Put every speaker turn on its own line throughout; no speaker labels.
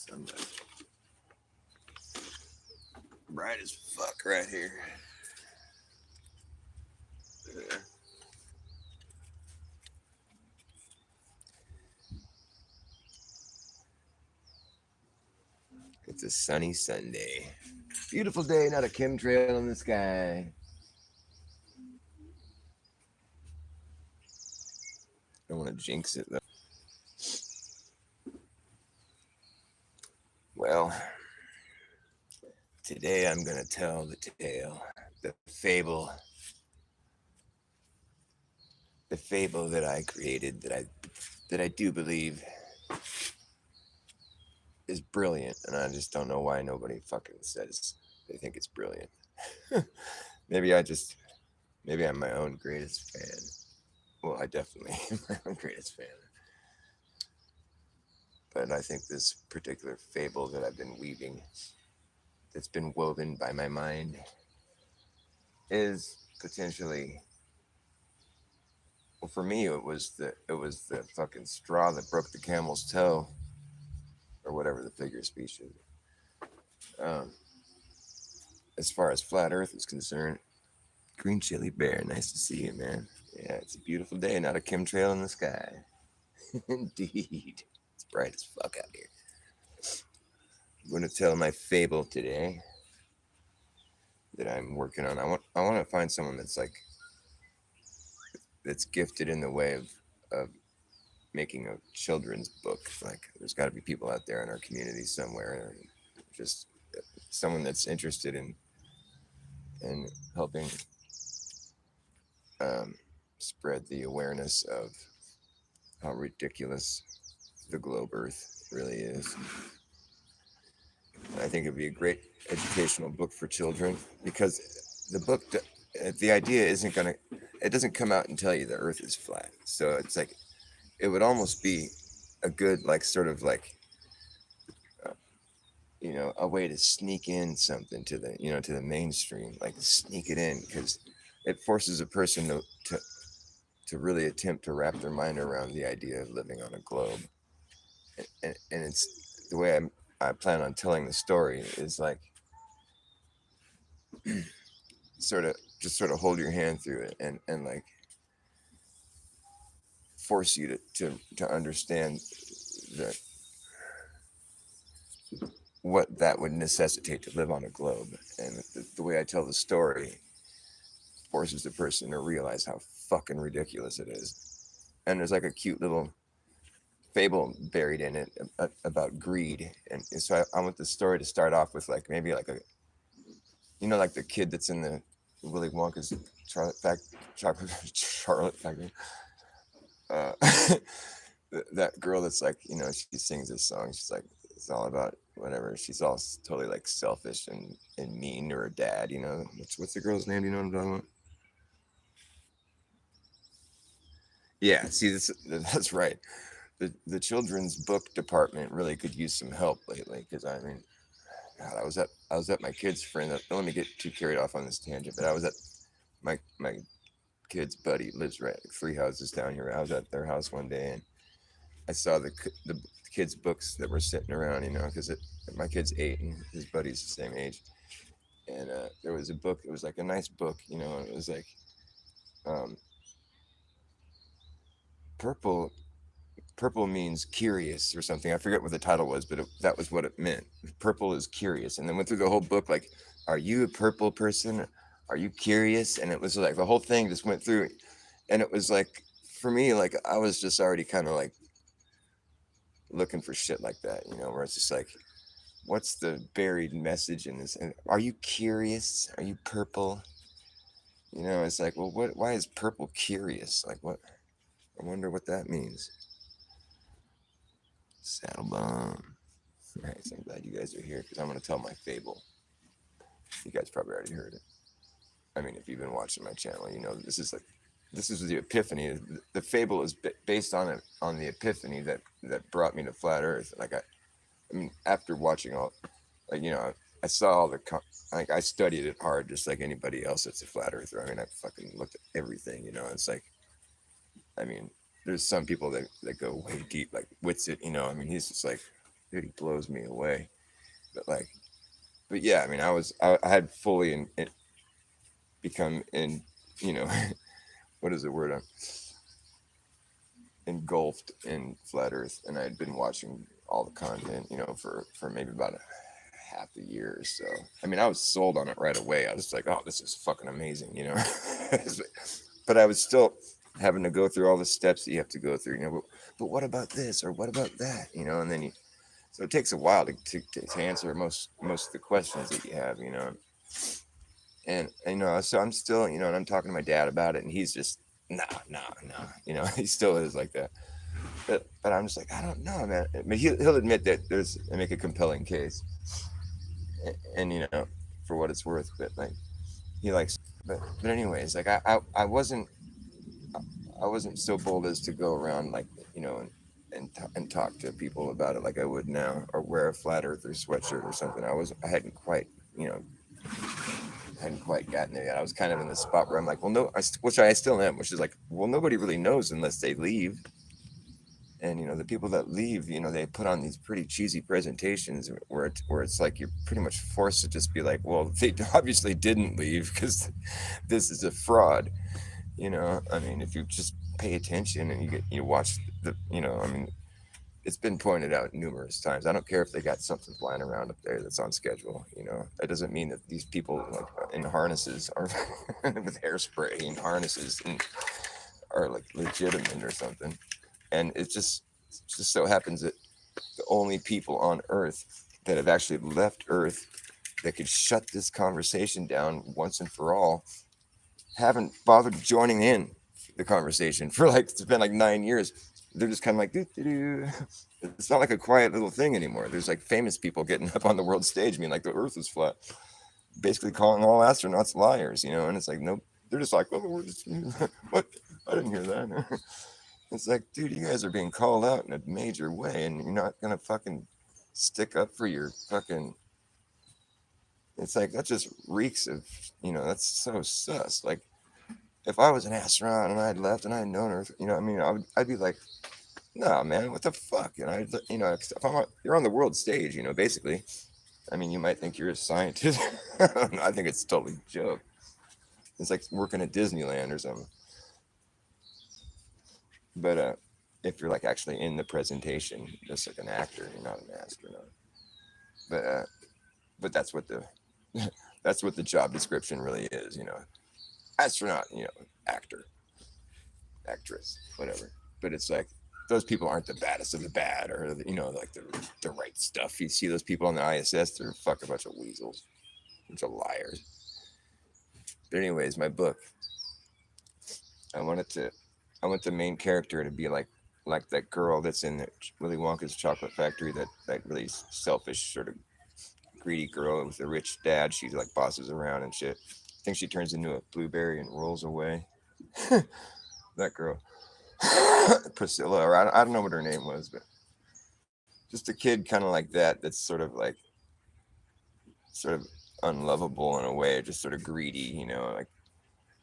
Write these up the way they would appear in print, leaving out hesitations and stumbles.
Somebody. Bright as fuck right here. Yeah. It's a sunny Sunday. Beautiful day, not a chemtrail in the sky. I don't want to jinx it though. Well, today I'm going to tell the tale, the fable that I created that I do believe is brilliant, and I just don't know why nobody fucking says they think it's brilliant. maybe I'm my own greatest fan. Well, I definitely am my own greatest fan. But I think this particular fable that I've been weaving, that's been woven by my mind, is potentially, well, for me it was the fucking straw that broke the camel's toe, or whatever the figure of speech is. Um, as far as flat Earth is concerned, Green Chili Bear, nice to see you, man. Yeah, it's a beautiful day, not a chemtrail in the sky. Indeed, it's bright as fuck out here. I'm going to tell my fable today that I'm working on. I want to find someone that's gifted in the way of making a children's book. Like, there's got to be people out there in our community somewhere, just someone that's interested in helping spread the awareness of how ridiculous the globe Earth really is. I think it'd be a great educational book for children, because the idea it doesn't come out and tell you the Earth is flat. So it's like, it would almost be a good, like, sort of like, a way to sneak in something to the mainstream, like sneak it in, because it forces a person to really attempt to wrap their mind around the idea of living on a globe. And it's the way I plan on telling the story is like, sort of hold your hand through it, and like force you to understand that what that would necessitate to live on a globe. And the way I tell the story forces the person to realize how fucking ridiculous it is. And there's like a cute little fable buried in it about greed. And so I want the story to start off with, like, maybe like like the kid that's in the Willy Wonka's chocolate Charlotte factory. That girl that's like, she sings this song. She's like, it's all about whatever. She's all totally like selfish and mean to her dad. What's the girl's name? Do you know what I'm talking about? Yeah, see, that's right. The children's book department really could use some help lately, because I mean, God, I was at my kid's friend. Don't let me get too carried off on this tangent, but I was at my kid's buddy lives right 3 houses down here. I was at their house one day, and I saw the kids' books that were sitting around, because my kid's 8 and his buddy's the same age. And there was a book. It was like a nice book, and it was like, purple means curious or something. I forget what the title was, but that was what it meant. Purple is curious. And then went through the whole book, like, are you a purple person? Are you curious? And it was like the whole thing just went through. And it was like, for me, like, I was just already kind of like looking for shit like that, where it's just like, what's the buried message in this? And are you curious? Are you purple? It's like, well, why is purple curious? Like, what? I wonder what that means. Saddle bomb. All right, so I'm glad you guys are here, because I'm going to tell my fable. You guys probably already heard it. I mean, if you've been watching my channel, this is the epiphany. The fable is based on the epiphany that brought me to flat Earth. Like, I mean, after watching all, like, I saw all like, I studied it hard, just like anybody else that's a flat earther. I mean, I fucking looked at everything, it's like, I mean, there's some people that go way deep, like Witsit, I mean, he's just like dude, he blows me away. But like, but yeah, I mean, I had fully become in, you know, what is the word? Engulfed in flat Earth, and I had been watching all the content, you know, for maybe about half a year or so. I mean, I was sold on it right away. I was like, oh, this is fucking amazing, you know. But I was still having to go through all the steps that you have to go through, you know. But what about this or what about that, you know? And then so it takes a while to answer most of the questions that you have, you know. And you know, so I'm still, you know, and I'm talking to my dad about it, and he's just nah, you know, he still is like that. But I'm just like, I don't know, man. I mean, he'll admit that I make a compelling case, and you know, for what it's worth. But like, he likes, but anyways, like I wasn't so bold as to go around like, you know, and talk to people about it like I would now, or wear a flat earther sweatshirt or something. I hadn't quite, you know, hadn't quite gotten there yet. I was kind of in the spot where I'm like, well, no, which I still am, which is like, well, nobody really knows unless they leave. And you know, the people that leave, you know, they put on these pretty cheesy presentations where it's like you're pretty much forced to just be like, well, they obviously didn't leave because this is a fraud. You know, I mean, if you just pay attention and you watch the, you know, I mean, it's been pointed out numerous times. I don't care if they got something flying around up there that's on schedule. You know, that doesn't mean that these people like in harnesses are with hairspray and harnesses and are like legitimate or something. And it just so happens that the only people on Earth that have actually left Earth that could shut this conversation down once and for all haven't bothered joining in the conversation for like, it's been like 9 years. They're just kind of like, doo-doo-doo. It's not like a quiet little thing anymore. There's like famous people getting up on the world stage being like, the Earth is flat, basically calling all astronauts liars, you know. And it's like, nope. They're just like, oh, we're just, what? I didn't hear that. It's like, dude, you guys are being called out in a major way, and you're not gonna fucking stick up for your fucking. It's like that just reeks of, you know, that's so sus. Like, if I was an astronaut and I'd left and I'd known Earth, you know, I mean, I'd be like, no, man, what the fuck? And you're on the world stage, you know, basically. I mean, you might think you're a scientist. I think it's totally a joke. It's like working at Disneyland or something. But if you're like actually in the presentation, just like an actor, you're not an astronaut. But that's what the job description really is, you know. Astronaut, you know, actor, actress, whatever. But it's like those people aren't the baddest of the bad, or you know, like the right stuff. You see those people on the ISS, they're a bunch of weasels, a bunch of liars. But anyways, my book, I want the main character to be like that girl that's in Willy Wonka's chocolate factory, that really selfish, sort of greedy girl with a rich dad. She like bosses around and shit. I think she turns into a blueberry and rolls away. That girl. Priscilla, or I don't know what her name was, but just a kid kind of like that, that's sort of unlovable in a way, just sort of greedy, you know. Like,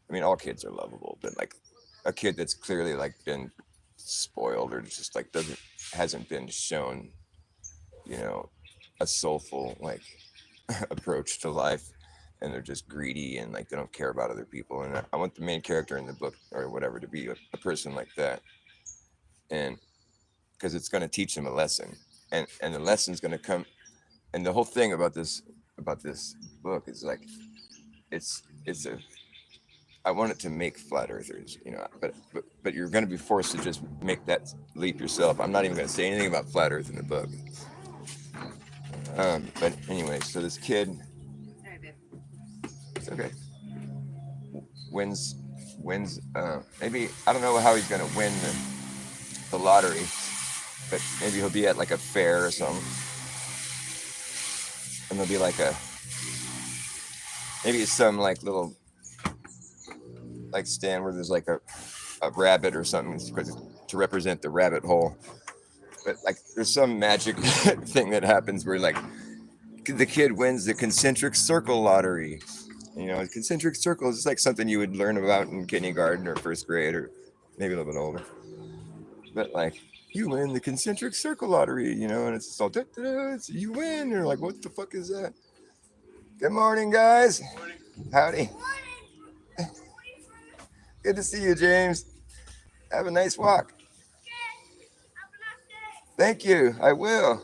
I mean, all kids are lovable, but like a kid that's clearly like been spoiled, or just like hasn't been shown, you know, a soulful like approach to life, and they're just greedy and like they don't care about other people. And I want the main character in the book or whatever to be a person like that, and because it's going to teach them a lesson, and the lesson's going to come. And the whole thing about this book is like, I want it to make flat earthers, you know, but you're going to be forced to just make that leap yourself. I'm not even going to say anything about flat earth in the book. But anyway, so this kid, sorry, babe. It's okay. Wins. Maybe, I don't know how he's going to win the lottery, but maybe he'll be at like a fair or something, and there'll be like maybe some like little like stand where there's like a rabbit or something to represent the rabbit hole. But like there's some magic thing that happens where like the kid wins the concentric circle lottery. You know, concentric circles is like something you would learn about in kindergarten or first grade, or maybe a little bit older. But like, you win the concentric circle lottery, you know, and it's all, it's, you win. You're like, what the fuck is that? Good morning, guys. Howdy. Good to see you, James. Have a nice walk. Thank you. I will.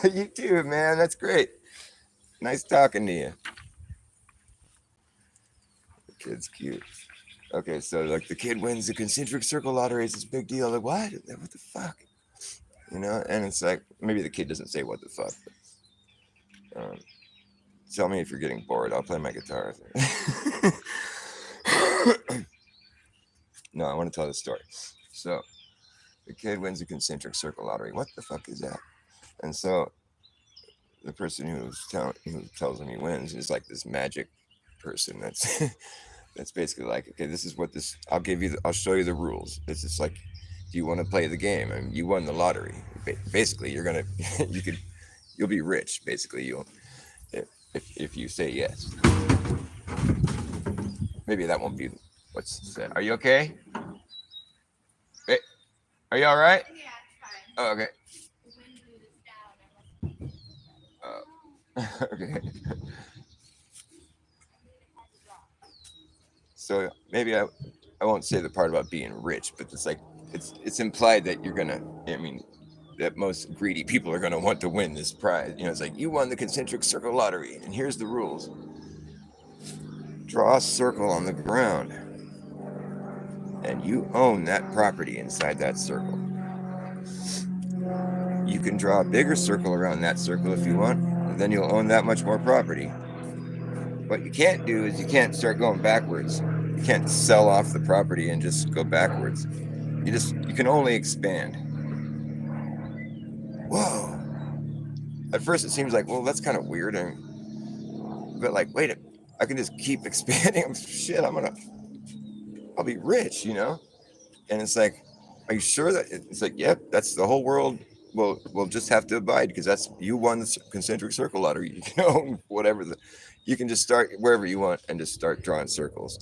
You too, man. That's great. Nice talking to you. The kid's cute. Okay, so like the kid wins the concentric circle lottery. It's this big deal. Like, what? What the fuck? You know? And it's like, maybe the kid doesn't say what the fuck. But, tell me if you're getting bored. I'll play my guitar. No, I want to tell the story. So the kid wins the concentric circle lottery. What the fuck is that? And so the person who tells him he wins is like this magic person that's that's basically like, okay, this is what this, I'll show you the rules. It's just like, do you want to play the game? I mean, you won the lottery. Basically, you're gonna you'll be rich. Basically, if you say yes. Maybe that won't be what's said. Are you okay? Hey, are you all right? Yeah, it's fine. Oh, okay. Okay. So maybe I won't say the part about being rich, but it's like it's implied that you're gonna. I mean, that most greedy people are gonna want to win this prize. You know, it's like, you won the concentric circle lottery, and here's the rules. Draw a circle on the ground, and you own that property inside that circle. You can draw a bigger circle around that circle if you want, and then you'll own that much more property. What you can't do is you can't start going backwards. You can't sell off the property and just go backwards. You can only expand. Whoa. At first it seems like, well, that's kind of weird. But like, wait, I can just keep expanding. Shit, I'll be rich, you know? And it's like, are you sure that it's like, yep, that's the whole world. We'll just have to abide because you won the concentric circle lottery. You can own whatever you can just start wherever you want and just start drawing circles.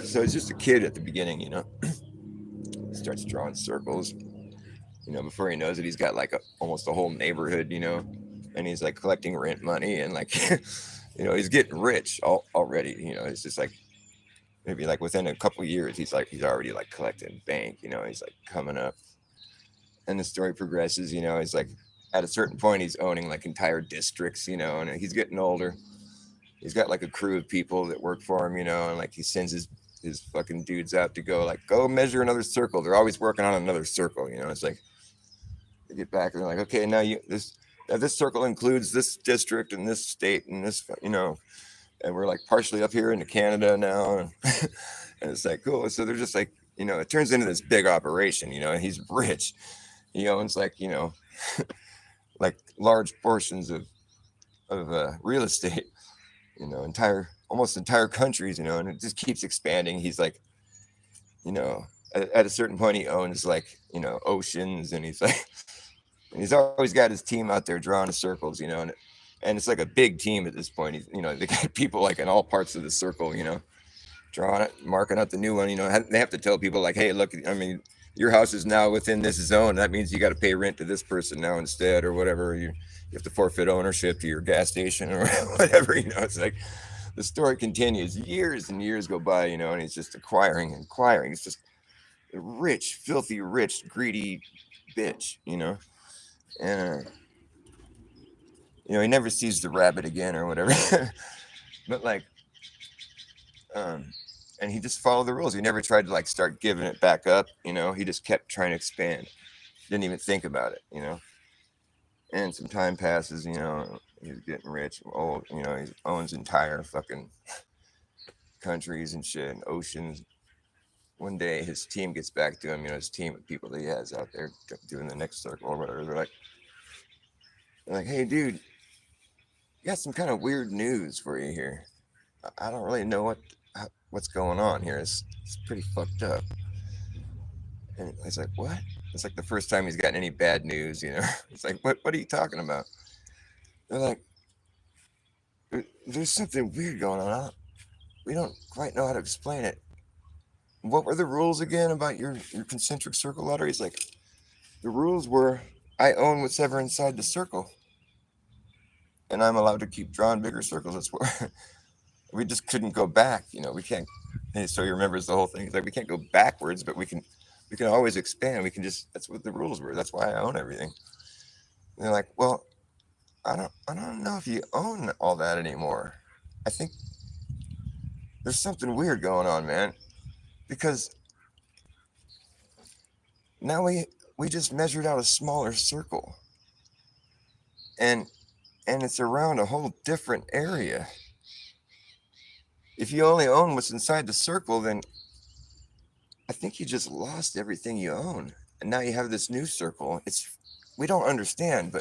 So it's just a kid at the beginning, you know, he starts drawing circles, you know, before he knows it, he's got like almost a whole neighborhood, you know, and he's like collecting rent money and like, you know, he's getting rich already, you know. It's just like, maybe like within a couple of years, he's already like collecting bank, you know, he's like coming up. And the story progresses, you know, he's like, at a certain point, he's owning like entire districts, you know, and he's getting older. He's got like a crew of people that work for him, you know, and like he sends his fucking dudes out to go measure another circle. They're always working on another circle, you know. It's like they get back and they're like, okay, now this circle includes this district and this state and this, you know, and we're like partially up here into Canada now, and it's like, cool. So they're just like, you know, it turns into this big operation, you know, and he's rich. He owns like, you know, like large portions of real estate, you know, almost entire countries, you know, and it just keeps expanding. He's like, you know, at a certain point he owns like, you know, oceans, and he's like, and he's always got his team out there drawing circles, you know, and it's like a big team at this point. He's, you know, they got people like in all parts of the circle, you know, drawing it, marking out the new one, you know. They have to tell people like, hey, look, I mean, your house is now within this zone. That means you got to pay rent to this person now instead, or whatever. You have to forfeit ownership to your gas station or whatever, you know. It's like the story continues. Years and years go by, you know, and he's just acquiring. He's just a rich, filthy, rich, greedy bitch, you know. And, you know, he never sees the rabbit again or whatever. But like, and he just followed the rules. He never tried to like start giving it back up, you know. He just kept trying to expand. Didn't even think about it, you know. And some time passes, you know. He's getting rich, old, you know. He owns entire fucking countries and shit and oceans. One day his team gets back to him, you know, his team of people that he has out there doing the next circle or whatever. They're like, hey, dude, got some kind of weird news for you here. I don't really know what's going on here. It's pretty fucked up. And he's like, what? It's like the first time he's gotten any bad news, you know. It's like, what are you talking about? They're like, there's something weird going on. We don't quite know how to explain it. what were the rules again about your concentric circle lottery? He's like, the rules were I own what's ever inside the circle. And I'm allowed to keep drawing bigger circles. That's what we just couldn't go back. We can't. And so he remembers the whole thing. He's like, we can't go backwards, but we can always expand. We can just, that's what the rules were. That's why I own everything. And they're like, well, I don't know if you own all that anymore. I think there's something weird going on, man. Because now we just measured out a smaller circle. And it's around a whole different area. If you only own what's inside the circle, then I think you just lost everything you own. And now you have this new circle. We don't understand,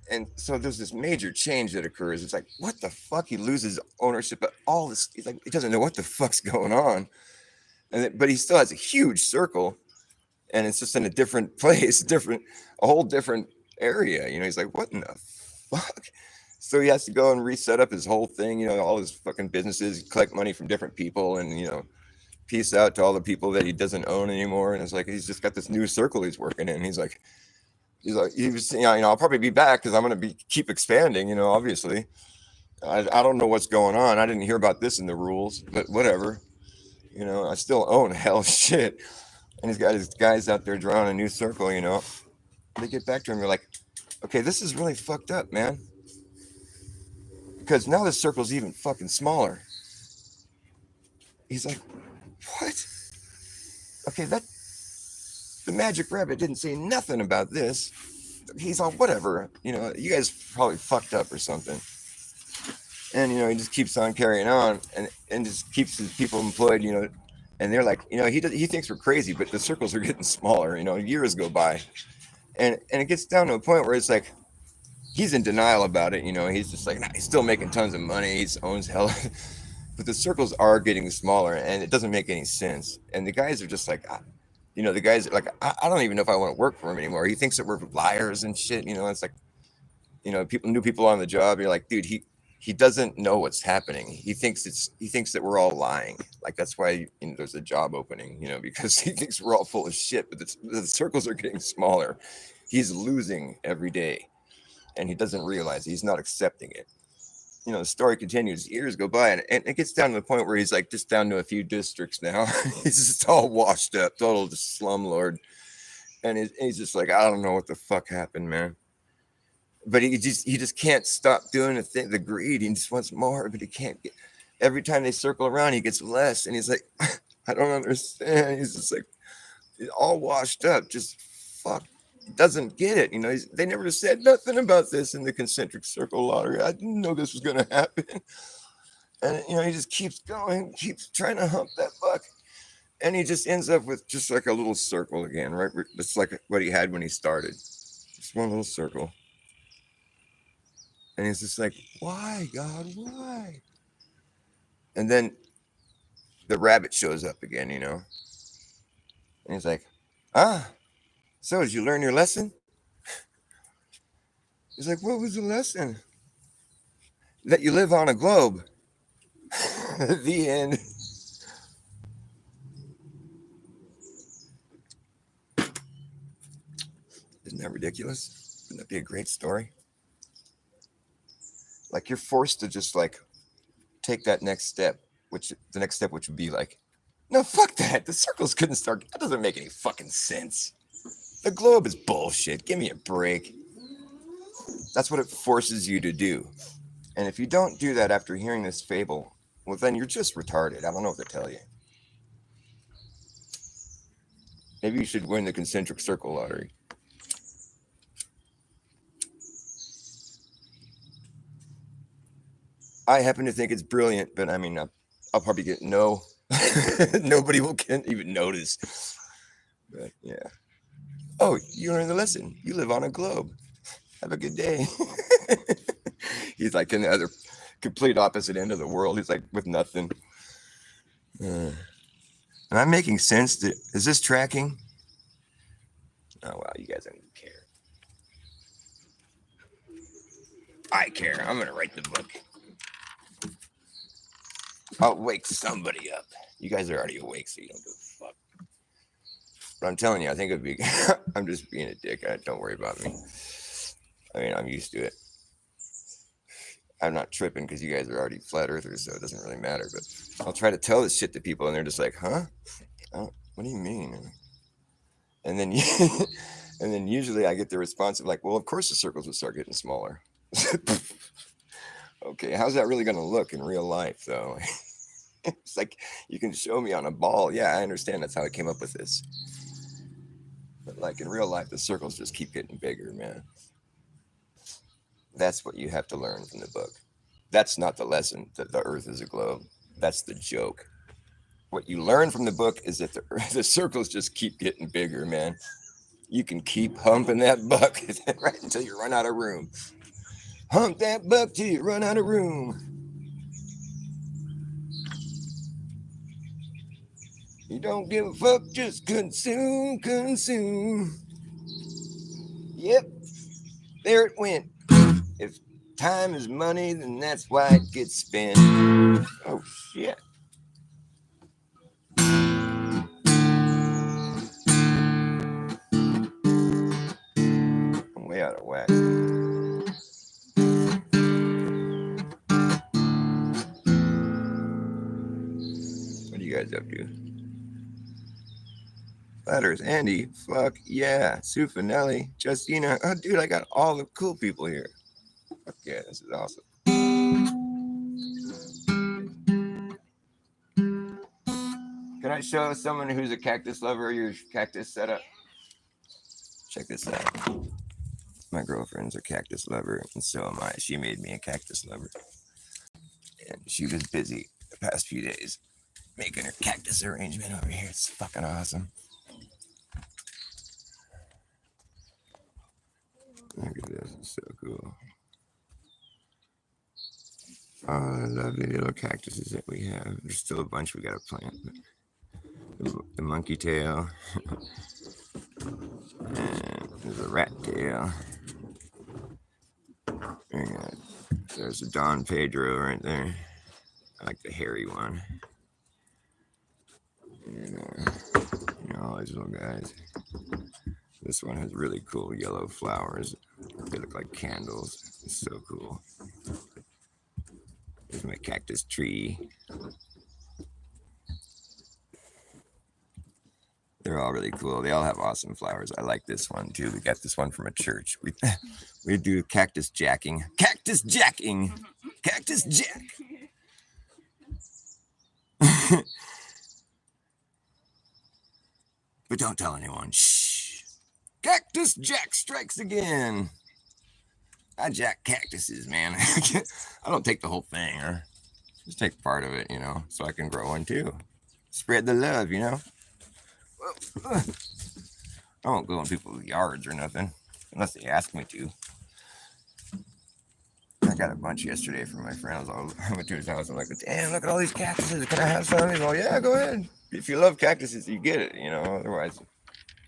and so there's this major change that occurs. It's like, what the fuck? He loses ownership of all this. He's like, he doesn't know what the fuck's going on. But he still has a huge circle, and it's just in a different place, a whole different area. He's like, what in the fuck? So he has to go and reset up his whole thing, all his fucking businesses, collect money from different people, and peace out to all the people that he doesn't own anymore. And it's like he's just got this new circle he's working in. He's like, I'll probably be back because I'm going to keep expanding. Obviously, I don't know what's going on. I didn't hear about this in the rules, but whatever. I still own hell shit. And he's got his guys out there drawing a new circle. They get back to him. They're like, okay, this is really fucked up, man. Because now the circle's even fucking smaller. He's like, what? Okay, the magic rabbit didn't say nothing about this. He's all, whatever, you guys probably fucked up or something. And, he just keeps on carrying on and just keeps his people employed, and they're like, he thinks we're crazy, but the circles are getting smaller, years go by. And it gets down to a point where it's like, he's in denial about it. He's just like, nah, he's still making tons of money. He owns hell. But the circles are getting smaller and it doesn't make any sense. And the guys are just like, the guys are like, I don't even know if I want to work for him anymore. He thinks that we're liars and shit. It's like, new people on the job. You're like, dude, he doesn't know what's happening. He thinks that we're all lying. Like, that's why there's a job opening, because he thinks we're all full of shit, but the circles are getting smaller. He's losing every day. And he doesn't realize he's not accepting it. The story continues. Years go by, and it gets down to the point where he's like just down to a few districts now. He's just all washed up, total slumlord. And he's just like, I don't know what the fuck happened, man. But he just can't stop doing the thing, the greed. He just wants more, but he can't get. Every time they circle around, he gets less, and he's like, I don't understand. He's just like, he's all washed up, just fuck. Doesn't get it. They never said nothing about this in the concentric circle lottery. I didn't know this was going to happen. And he just keeps going, keeps trying to hump that buck, and he just ends up with just like a little circle again, right? Just like what he had when he started, just one little circle. And he's just like, why, God, why? And then the rabbit shows up again, and he's like, so did you learn your lesson? He's like, what was the lesson? That you live on a globe. The end. Isn't that ridiculous? Wouldn't that be a great story? Like, you're forced to just like take that next step, which would be like, no, fuck that. The circles couldn't start. That doesn't make any fucking sense. The globe is bullshit. Give me a break. That's what it forces you to do. And if you don't do that after hearing this fable, well, then you're just retarded. I don't know what to tell you. Maybe you should win the concentric circle lottery. I happen to think it's brilliant, but I mean, I'll probably get no. Nobody will even notice. But yeah. Oh, you learned the lesson. You live on a globe. Have a good day. He's like in the other complete opposite end of the world. He's like with nothing. Am I making sense? Is this tracking? Oh, wow. You guys don't even care. I care. I'm going to write the book. I'll wake somebody up. You guys are already awake, so you don't give a fuck. But I'm telling you, I think it'd be. I'm just being a dick. Don't worry about me. I mean, I'm used to it. I'm not tripping because you guys are already flat earthers, so it doesn't really matter. But I'll try to tell this shit to people, and they're just like, "Huh? What do you mean?" And then, and then usually I get the response of like, "Well, of course the circles would start getting smaller." Okay, how's that really going to look in real life, though? It's like you can show me on a ball. Yeah, I understand. That's how I came up with this. But like in real life, the circles just keep getting bigger, man. That's what you have to learn from the book. That's not the lesson that the earth is a globe. That's the joke. What you learn from the book is that the circles just keep getting bigger, man. You can keep humping that buck right until you run out of room. Hump that buck till you run out of room. You don't give a fuck, just consume. Yep, there it went. If time is money, then that's why it gets spent. Oh, shit. I'm way out of whack. What are you guys up to? Letters, Andy, fuck yeah. Sue Finelli, Justina. Oh, dude, I got all the cool people here. Fuck yeah, this is awesome. Can I show someone who's a cactus lover your cactus setup? Check this out. My girlfriend's a cactus lover, and so am I. She made me a cactus lover. And she was busy the past few days making her cactus arrangement over here. It's fucking awesome. Look at this, it's so cool. Oh, the lovely little cactuses that we have. There's still a bunch we gotta plant. The monkey tail. And there's a rat tail. There's a Don Pedro right there. I like the hairy one. All these little guys. This one has really cool yellow flowers. They look like candles. It's so cool. There's my cactus tree. They're all really cool. They all have awesome flowers. I like this one too. We got this one from a church. We do cactus jacking. Cactus jacking. Cactus jack. But don't tell anyone. Shh. Cactus jack strikes again. I jack cactuses, man. I don't take the whole thing, or just take part of it, so I can grow one too. Spread the love, I won't go in people's yards or nothing, unless they ask me to. I got a bunch yesterday from my friend. I went to his house. I'm like, damn, look at all these cactuses. Can I have some? He's like, yeah, go ahead. If you love cactuses, you get it, Otherwise, it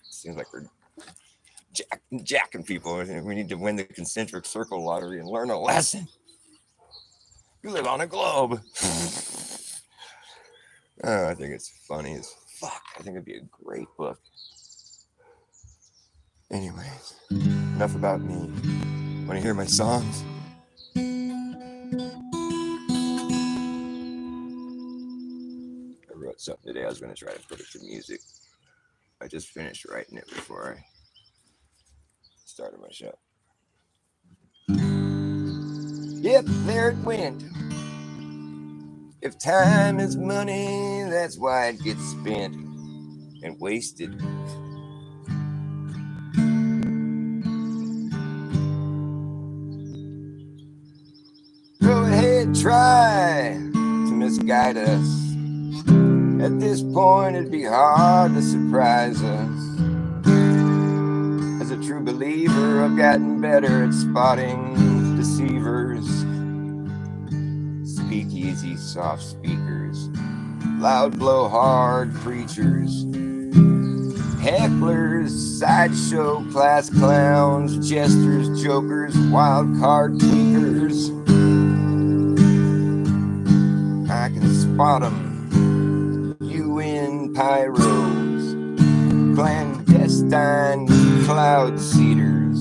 seems like we're jacking people. We need to win the concentric circle lottery and learn a lesson. You live on a globe. Oh, I think it's funny as fuck. I think it'd be a great book. Anyways, enough about me. Want to hear my songs? I wrote something today. I was going to try to put it to music. I just finished writing it before I started my show. Yep, there it went. If time is money, that's why it gets spent and wasted. Go ahead, try to misguide us. At this point, it'd be hard to surprise us. As a true believer, I've gotten better at spotting deceivers. Speakeasy soft speakers, loud blowhard preachers, hecklers, sideshow class clowns, jesters, jokers, wild card tweakers. I can spot 'em. UN pyros, clandestine cloud seeders.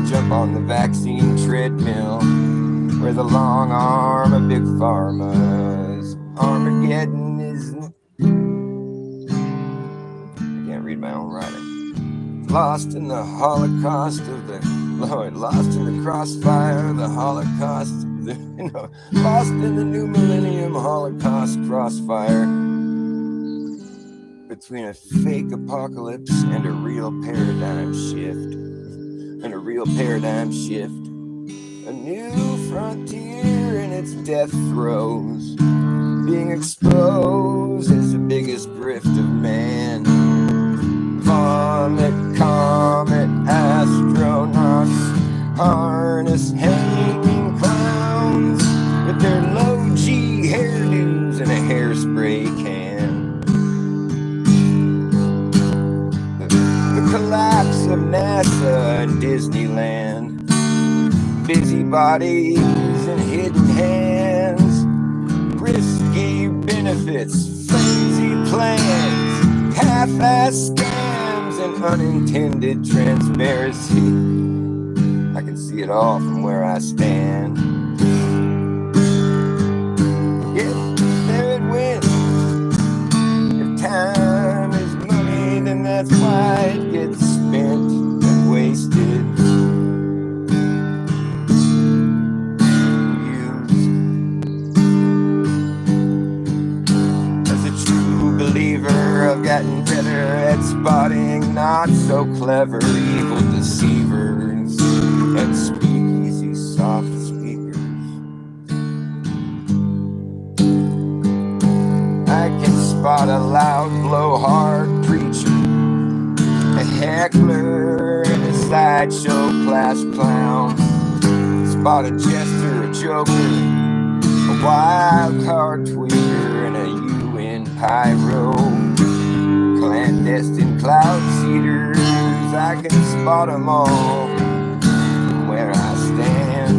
Jump on the vaccine treadmill where the long arm of big pharma's Armageddon is. I can't read my own writing. Lost in the Holocaust of the Lord, lost in the crossfire of the Holocaust, lost in the new millennium Holocaust crossfire between a fake apocalypse and a real paradigm shift. And a real paradigm shift. A new frontier in its death throes, being exposed as the biggest grift of man. Vomit, comet, astronauts, harness hanging clowns with their low G hairdos and a hairspray can. The collapse of NASA and Disneyland. Busybodies and hidden hands, risky benefits, frenzy plans, half-ass scams, and unintended transparency. I can see it all from where I stand. Yeah, there it went. If time is money, then that's why it gets spent and wasted. I've gotten better at spotting not so clever evil deceivers and speakeasy soft speakers. I can spot a loud blowhard preacher, a heckler and a sideshow class clown, spot a jester, a joker, a wild card tweaker, and a UN pyro. Clandestine cloud seeders, I can spot them all from where I stand.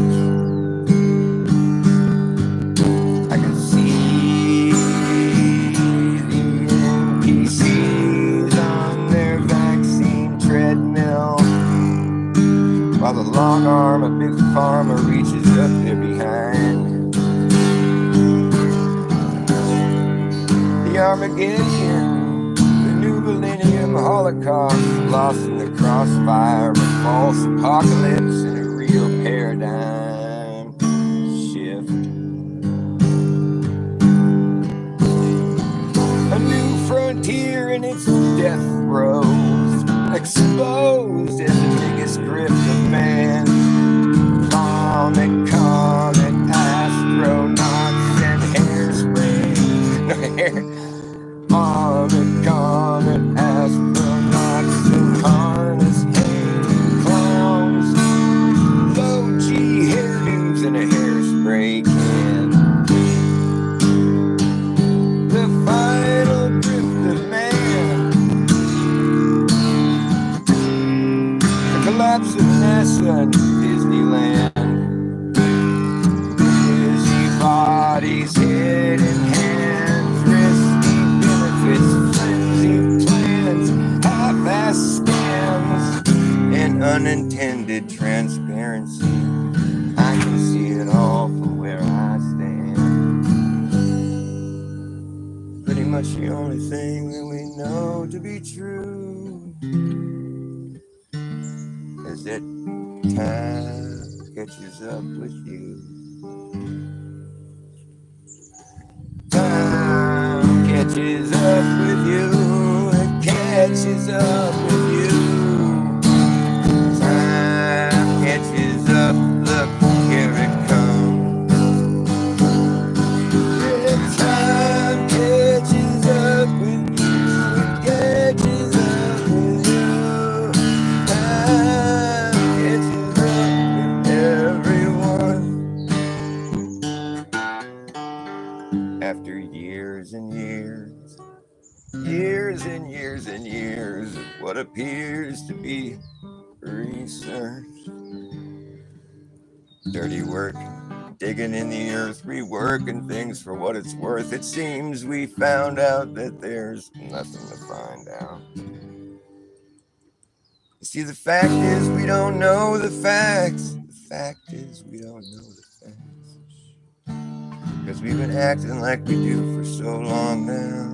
I can see the NPCs on their vaccine treadmill, while the long arm of big pharma reaches up there behind. The Armageddon, millennium Holocaust, lost in the crossfire of false apocalypse and a real paradigm shift. A new frontier in its death throes, exposed as the biggest grift of man. Comet, astronauts, and hairspray. No hair. Comet, astronauts, and harness hanging clowns, low G hairdos and a hairspray can. The final drift of man. The collapse of NASA and Disneyland. Busybodies, hidden hands, risky benefits, frenzy plans, half-ass scams, and unintended transparency. I can see it all from where I stand. Pretty much the only thing that we know to be true is that time catches up with you. Time catches up with you. It catches up with you. Time catches up. Look, here it comes. Yeah, time catches up with you. It catches up with you. Time catches up with everyone. After years and years, years and years and years of what appears to be research, dirty work digging in the earth, reworking things for what it's worth. It seems we found out that there's nothing to find out. You see, the fact is we don't know the facts. The fact is we don't know the facts. Because we've been acting like we do for so long now.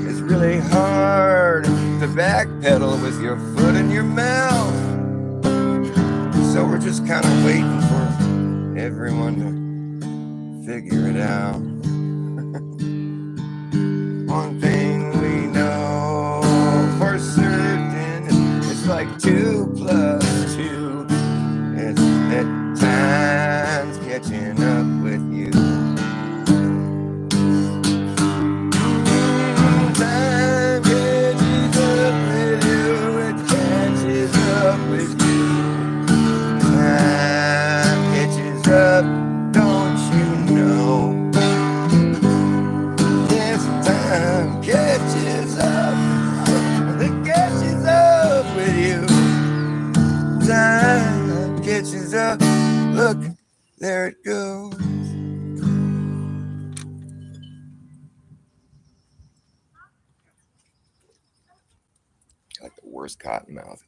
It's really hard to backpedal with your foot in your mouth. So we're just kind of waiting for everyone to figure it out. One thing we know for certain, it's like 2 + 2. It's that time's catching up with you. Time catches up with you. It catches up with you. Time catches up, don't you know? Yes, time catches up. It catches up with you. Time catches up. Look, there it goes. Like the worst cotton mouth.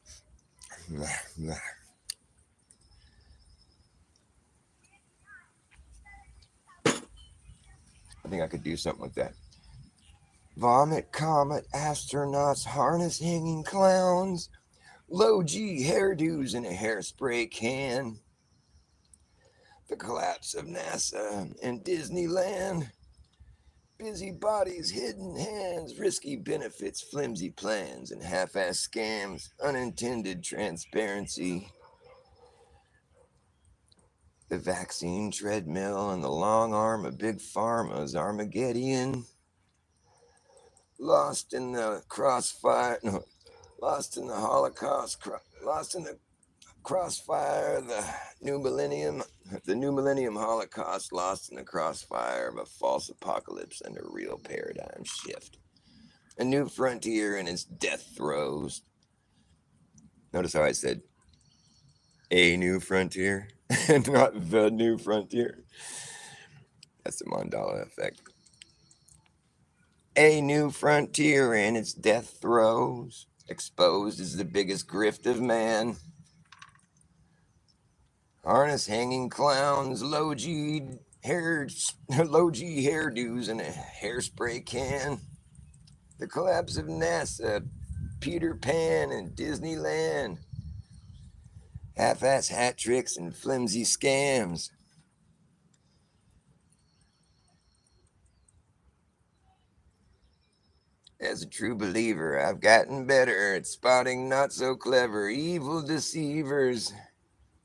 I think I could do something with that. Vomit, comet, astronauts, harness hanging clowns, low G hairdos in a hairspray can. The collapse of NASA and Disneyland. Busy bodies, hidden hands, risky benefits, flimsy plans, and half-ass scams, unintended transparency. The vaccine treadmill and the long arm of Big Pharma's Armageddon. Lost in the crossfire, no, lost in the Holocaust, lost in the crossfire, the new millennium Holocaust, lost in the crossfire of a false apocalypse and a real paradigm shift. A new frontier in its death throes. Notice how I said a new frontier and not the new frontier. That's the Mandela effect. A new frontier in its death throes, exposed as the biggest grift of man. Harness hanging clowns, low G hairdos in a hairspray can. The collapse of NASA, Peter Pan and Disneyland. Half-ass hat tricks and flimsy scams. As a true believer, I've gotten better at spotting not so clever evil deceivers,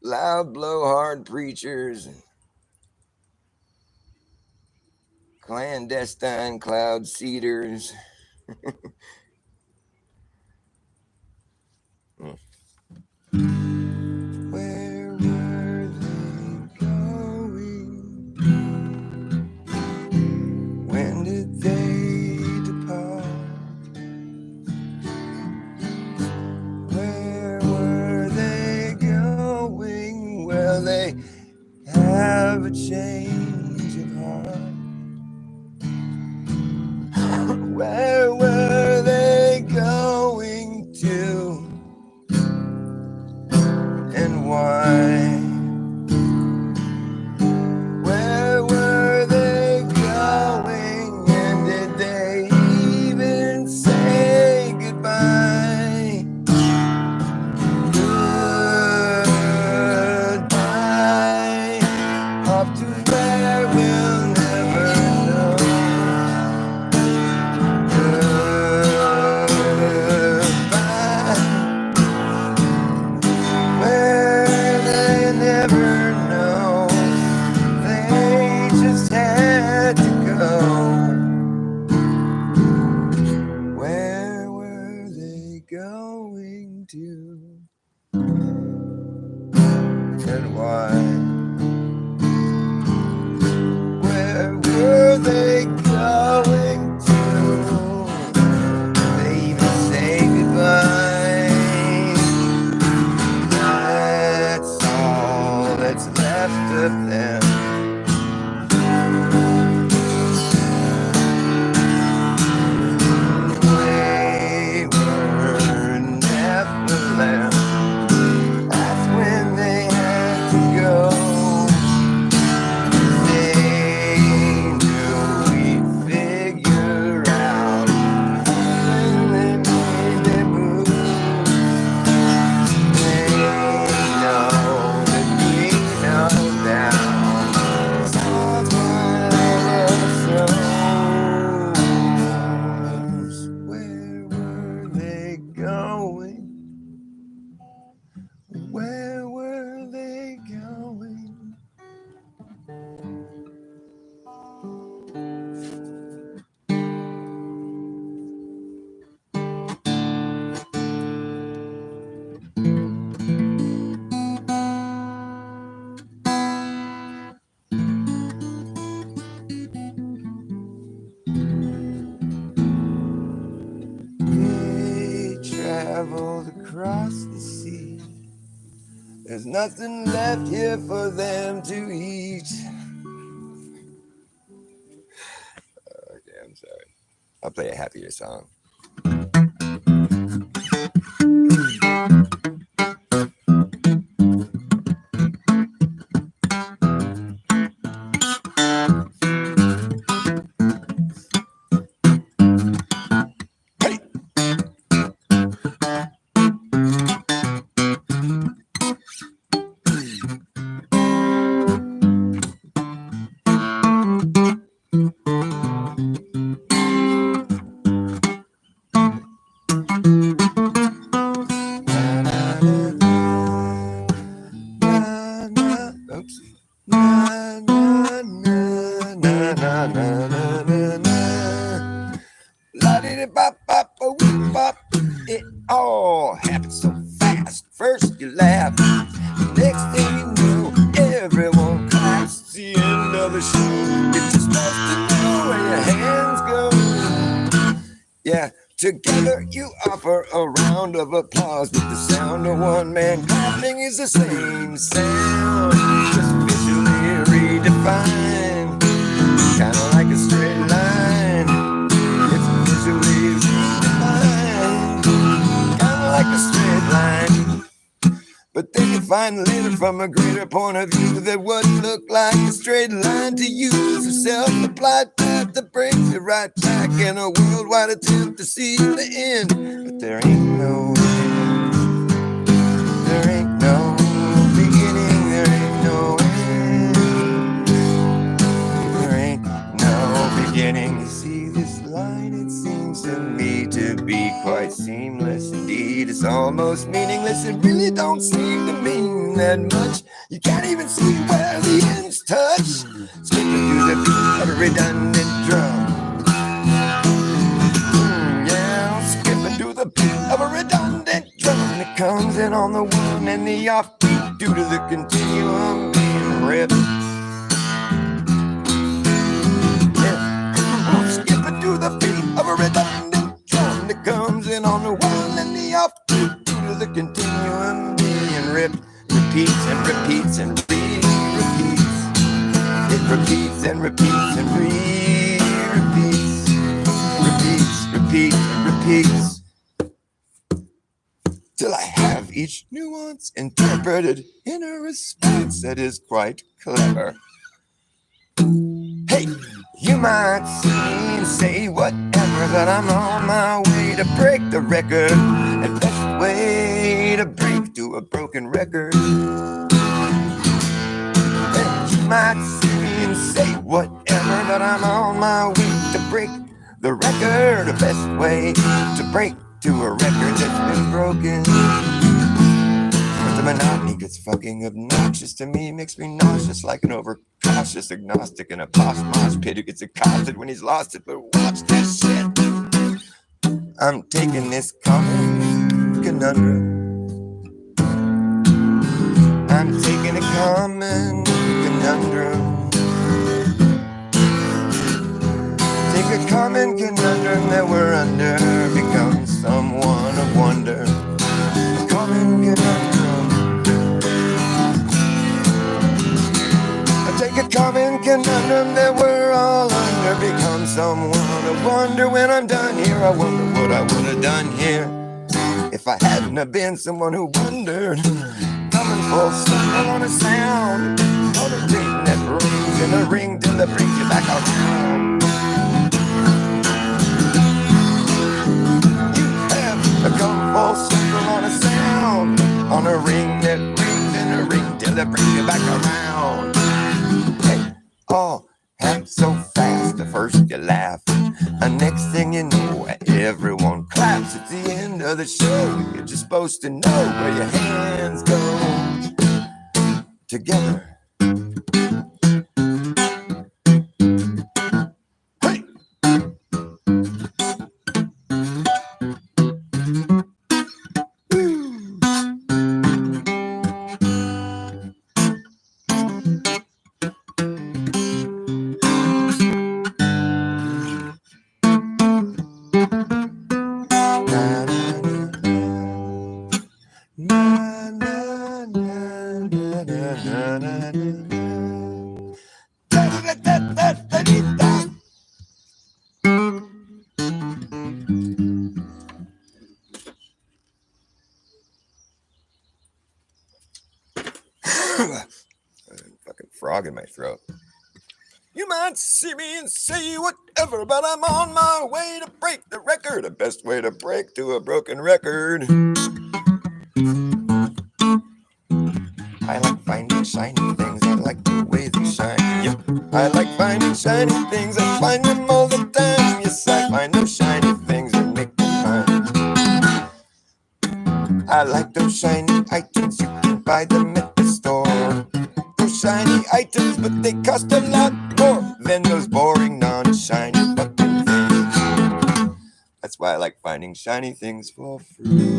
loud blowhard preachers, clandestine cloud seeders. Where were they going? When did they depart? Where were they going? Will they have a change of heart? Where were they going to? And why? Where were they going? And did they even say goodbye? Goodbye. Off to where we'll never know. Goodbye. Where they never know. They just had to go. Where were they going to? And why? Where were they going to? They even say goodbye. That There's nothing left here for them to eat. Okay, I'm sorry. I'll play a happier song. It all happens so fast. First you laugh, next thing you know, everyone claps. It's the end of the show. You're just supposed to know where your hands go. Yeah, together you offer a round of applause, but the sound of one man clapping is the same sound, just visually redefined, kind of like a straight line. It's visually redefined, kind of like a straight line. But then you find later from a greater point of view that what looked like a straight line to you is a self-applied path that brings you right back in a worldwide attempt to see the end. But there ain't no end. There ain't no beginning. There ain't no end. There ain't no beginning. You see this line, it seems to me to be quite seamless indeed. It's almost meaningless. It really don't seem to mean that much. You can't even see where the ends touch. Skipping through the beat of a redundant drum. Yeah, skipping through the beat of a redundant drum. It comes in on the one and the offbeat due to the continuum being ripped. Yeah, skipping through the beat of a redundant drum that comes in on the one and the offbeat due to the continuum being ripped. Repeats and repeats and repeats. It repeats and repeats and repeats. Repeats, repeats, and repeats. Till I have each nuance interpreted in a response that is quite clever. Hey, you might see and say whatever, but I'm on my way to break the record. And best way to break to a broken record. And you might see and say whatever, but I'm on my way to break the record. The best way to break to a record that's been broken. But the monotony gets fucking obnoxious to me, makes me nauseous like an overcautious agnostic in a posh mosh pit who gets accosted when he's lost it. But watch this shit. I'm taking this common conundrum. I'm taking a common conundrum. Take a common conundrum that we're under, become someone of wonder. A common conundrum. I take a common conundrum that we're all under, become someone of wonder. When I'm done here, I wonder what I would have done here if I hadn't have been someone who wondered. Coming full circle on a sound, on a ring that rings in a ring till it brings you back around. You have come full circle on a sound, on a ring that rings in a ring till it brings you back around. Hey, all happens so fast. At first you laugh, and next thing you know, everyone claps. It's the end of the show. You're just supposed to know where your hands go together. Hey! Na, na, na. Fucking frog in my throat. You might see me and say whatever, but I'm on my way to break the record. The best way to break to a broken record. I like finding shiny things. I like the way they shine. Yep. I like finding shiny things. I find them all the time. Yes, I find those shiny things and make them mine. I like those shiny items. You can buy them at the store. Those shiny items, but they cost a lot more than those boring, non-shiny fucking things. That's why I like finding shiny things for free.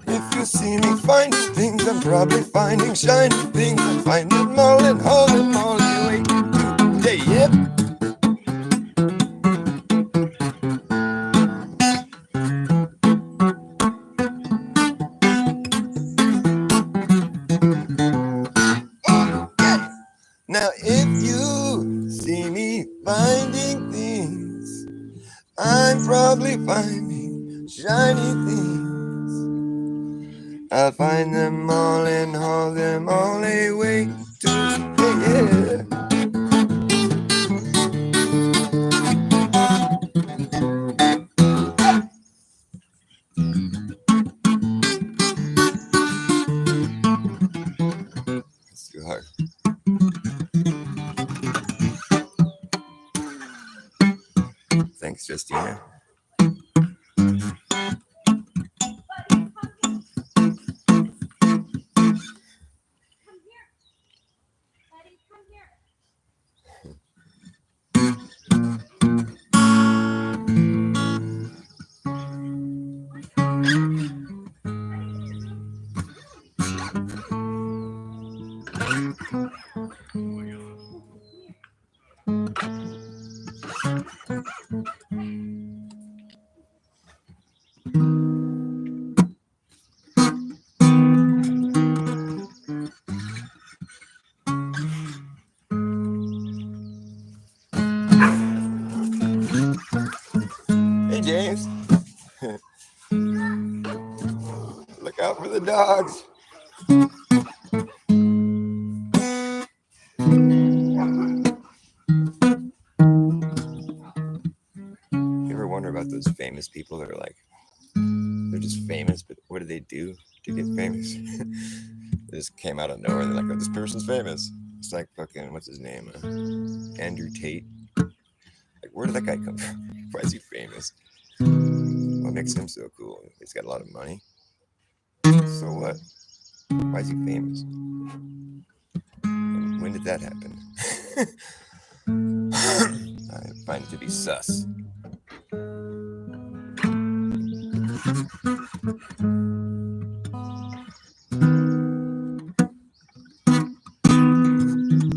If you see me finding things, I'm probably finding shiny things. I find them all and haul them all the way today, yep. Now if you see me finding things, I'm probably finding shiny things. I'll find them all and haul them all away to yeah. That's too hard. Thanks, Justina. Hey, James. Look out for the dogs. You ever wonder about those famous people that are like, they're just famous, but what do they do to get famous? They just came out of nowhere. They're like, oh, this person's famous. It's like fucking, what's his name? Andrew Tate. Like, where did that guy come from? Why is he famous? What makes him so cool? He's got a lot of money. So what? Why is he famous? And when did that happen? I find it to be sus.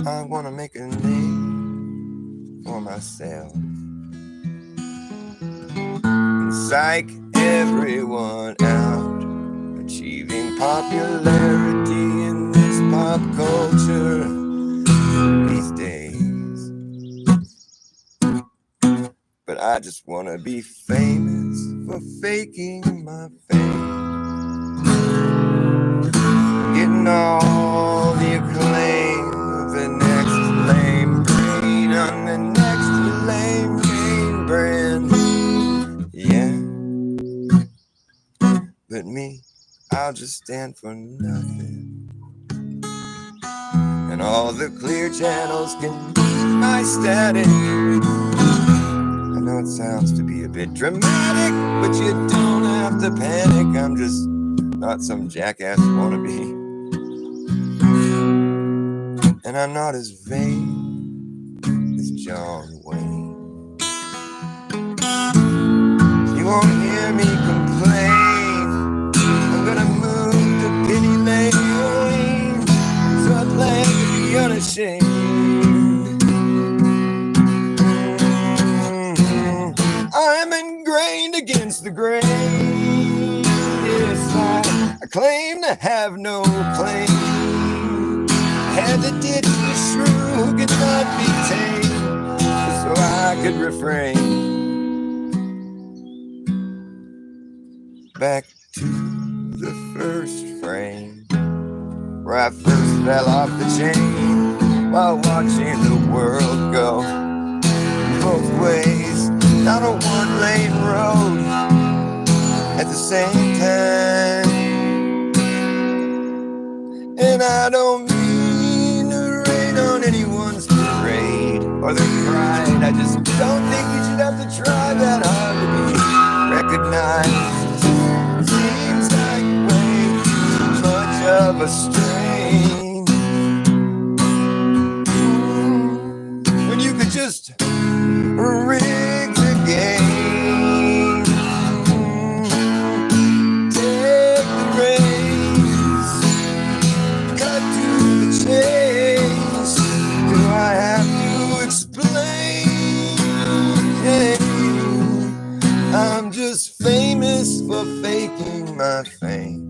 I want to make a name for myself and psych everyone out, achieving popularity in this pop culture these days. But I just want to be famous for faking my fame, getting all the acclaim of the next lame brain on the next lame name brand. Yeah, but me, I'll just stand for nothing, and all the clear channels can keep my static. I know it sounds to be a bit dramatic, but you don't have to panic. I'm just not some jackass wannabe, and I'm not as vain as John Wayne. You won't hear me complain. I'm gonna move to Penny Lane, so I plan to be unashamed. I'm ingrained against the grain. Yes, I claim to have no claim. Had to ditch the shrew who could not be tamed, so I could refrain. Back to the first frame, where I first fell off the chain while watching the world go both ways down a one-lane road at the same time. And I don't mean to rain on anyone's parade or their pride. I just don't think you should have to try that hard to be recognized. Seems like way too much of a strain when you could just rig the game, take the reins, cut to the chase. Do I have to explain? I'm just famous for faking my fame.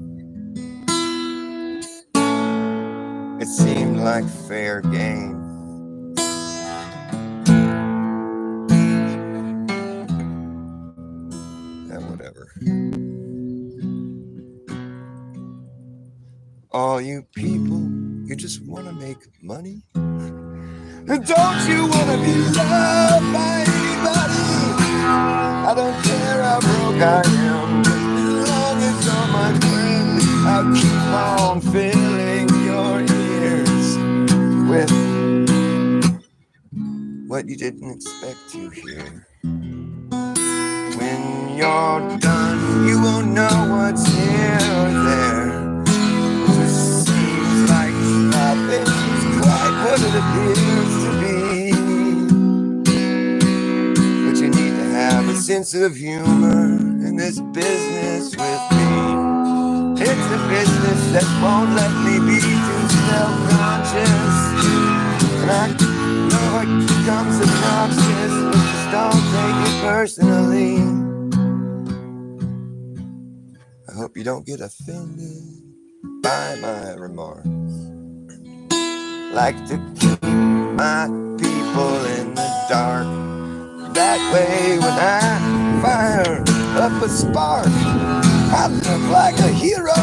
It seemed like fair game. Whatever. All you people, you just want to make money? Don't you want to be loved by anybody? I don't care how broke I am, as long as you're my friend. I'll keep on filling your ears with what you didn't expect to hear. When you're done, you won't know what's here or there. Just seems like nothing's quite what it appears to be. But you need to have a sense of humor in this business with me. It's a business that won't let me be too self-conscious. And I know it becomes obnoxious, but just don't take it personally. I hope you don't get offended by my remarks. Like to keep my people in the dark. That way when I fire up a spark, I look like a hero.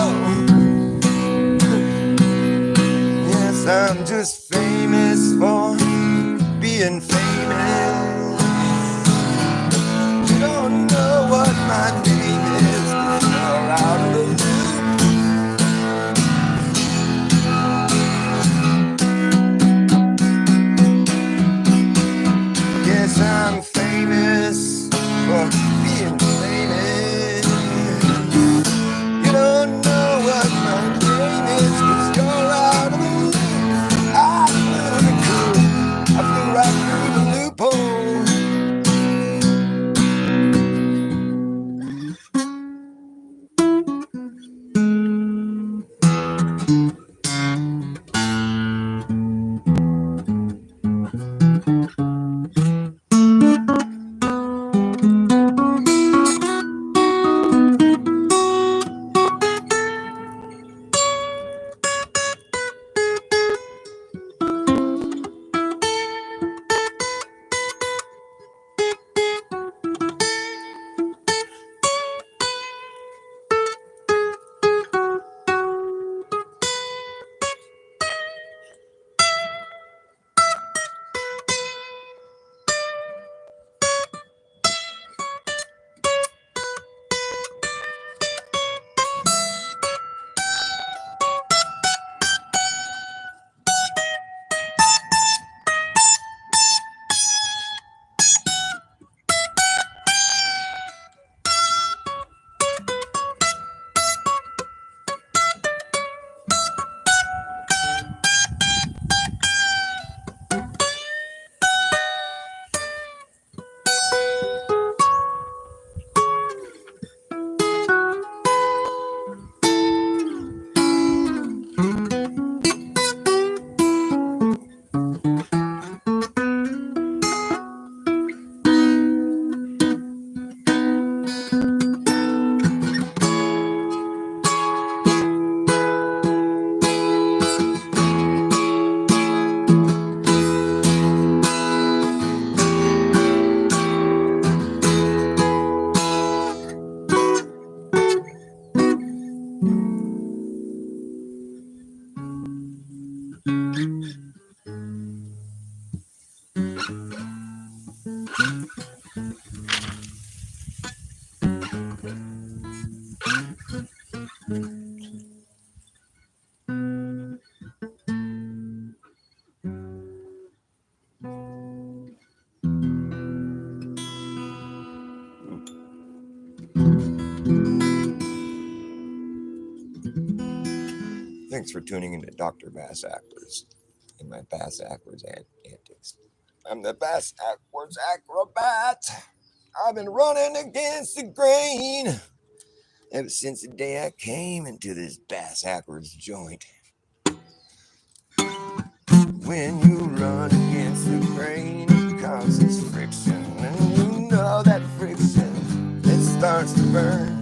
Yes, I'm just famous for being famous. You don't know what my name is, you're out of the loop. Yes, I'm famous for being famous. You don't know what my name is, 'cause you're out of the loop. I flew the coop, I flew right through the loophole. Thanks for tuning into Dr. Bass Ackwards and my Bass Ackwards antics. I'm the Bass Ackwards acrobat. I've been running against the grain ever since the day I came into this Bass Ackwards joint. When you run against the grain, it causes friction, and you know that friction, it starts to burn.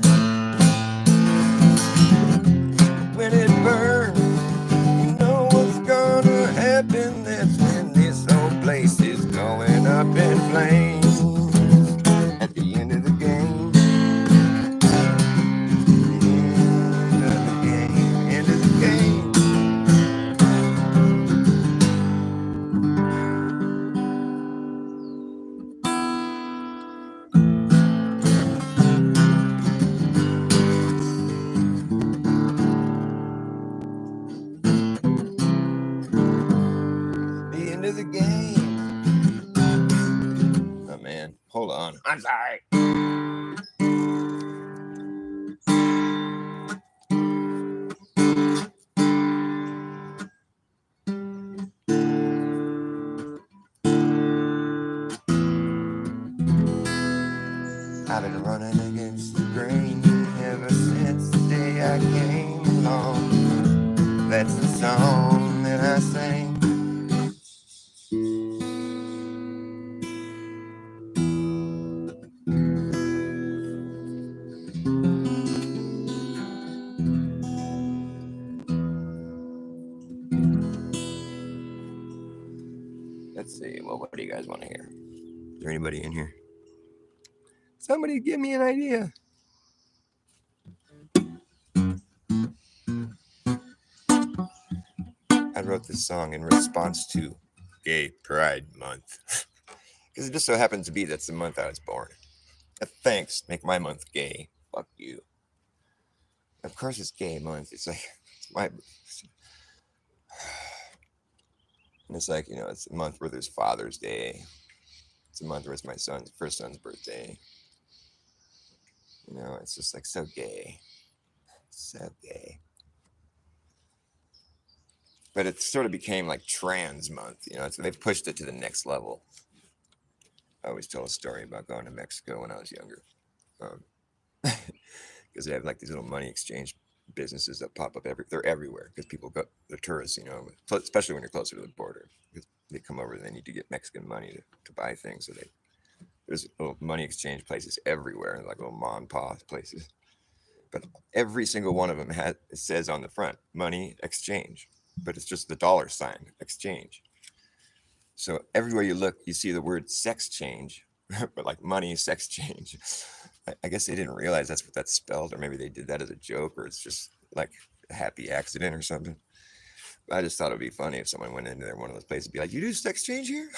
When it burns, you know what's gonna happen. That's when this whole place is going up in flames. At the end of the game, end of the game. The end of the game. Oh man, hold on. I'm sorry. I've been running against the grain ever since the day I came along. That's the song that I sing. Let's see. Well, what do you guys want to hear? Is there anybody in here? Somebody give me an idea. I wrote this song in response to Gay Pride Month. Because it just so happens to be that's the month I was born. Thanks, make my month gay. Fuck you. Of course it's gay month. It's like, it's my... And it's like, you know, it's a month where there's Father's Day. It's a month where it's my first son's birthday. You know, it's just like so gay. So gay. But it sort of became like trans month, you know, they've pushed it to the next level. I always tell a story about going to Mexico when I was younger. Because they have like these little money exchange businesses that pop up they're everywhere because people go, they're tourists, you know, especially when you're closer to the border. Because they come over and they need to get Mexican money to buy things. So there's little money exchange places everywhere, like little mom and pop places. But every single one of them it says on the front, money exchange. But it's just the dollar sign, exchange. So everywhere you look, you see the word sex change, but like money, sex change. I guess they didn't realize that's what that's spelled, or maybe they did that as a joke, or it's just like a happy accident or something. But I just thought it'd be funny if someone went into there, one of those places, and be like, "You do sex change here?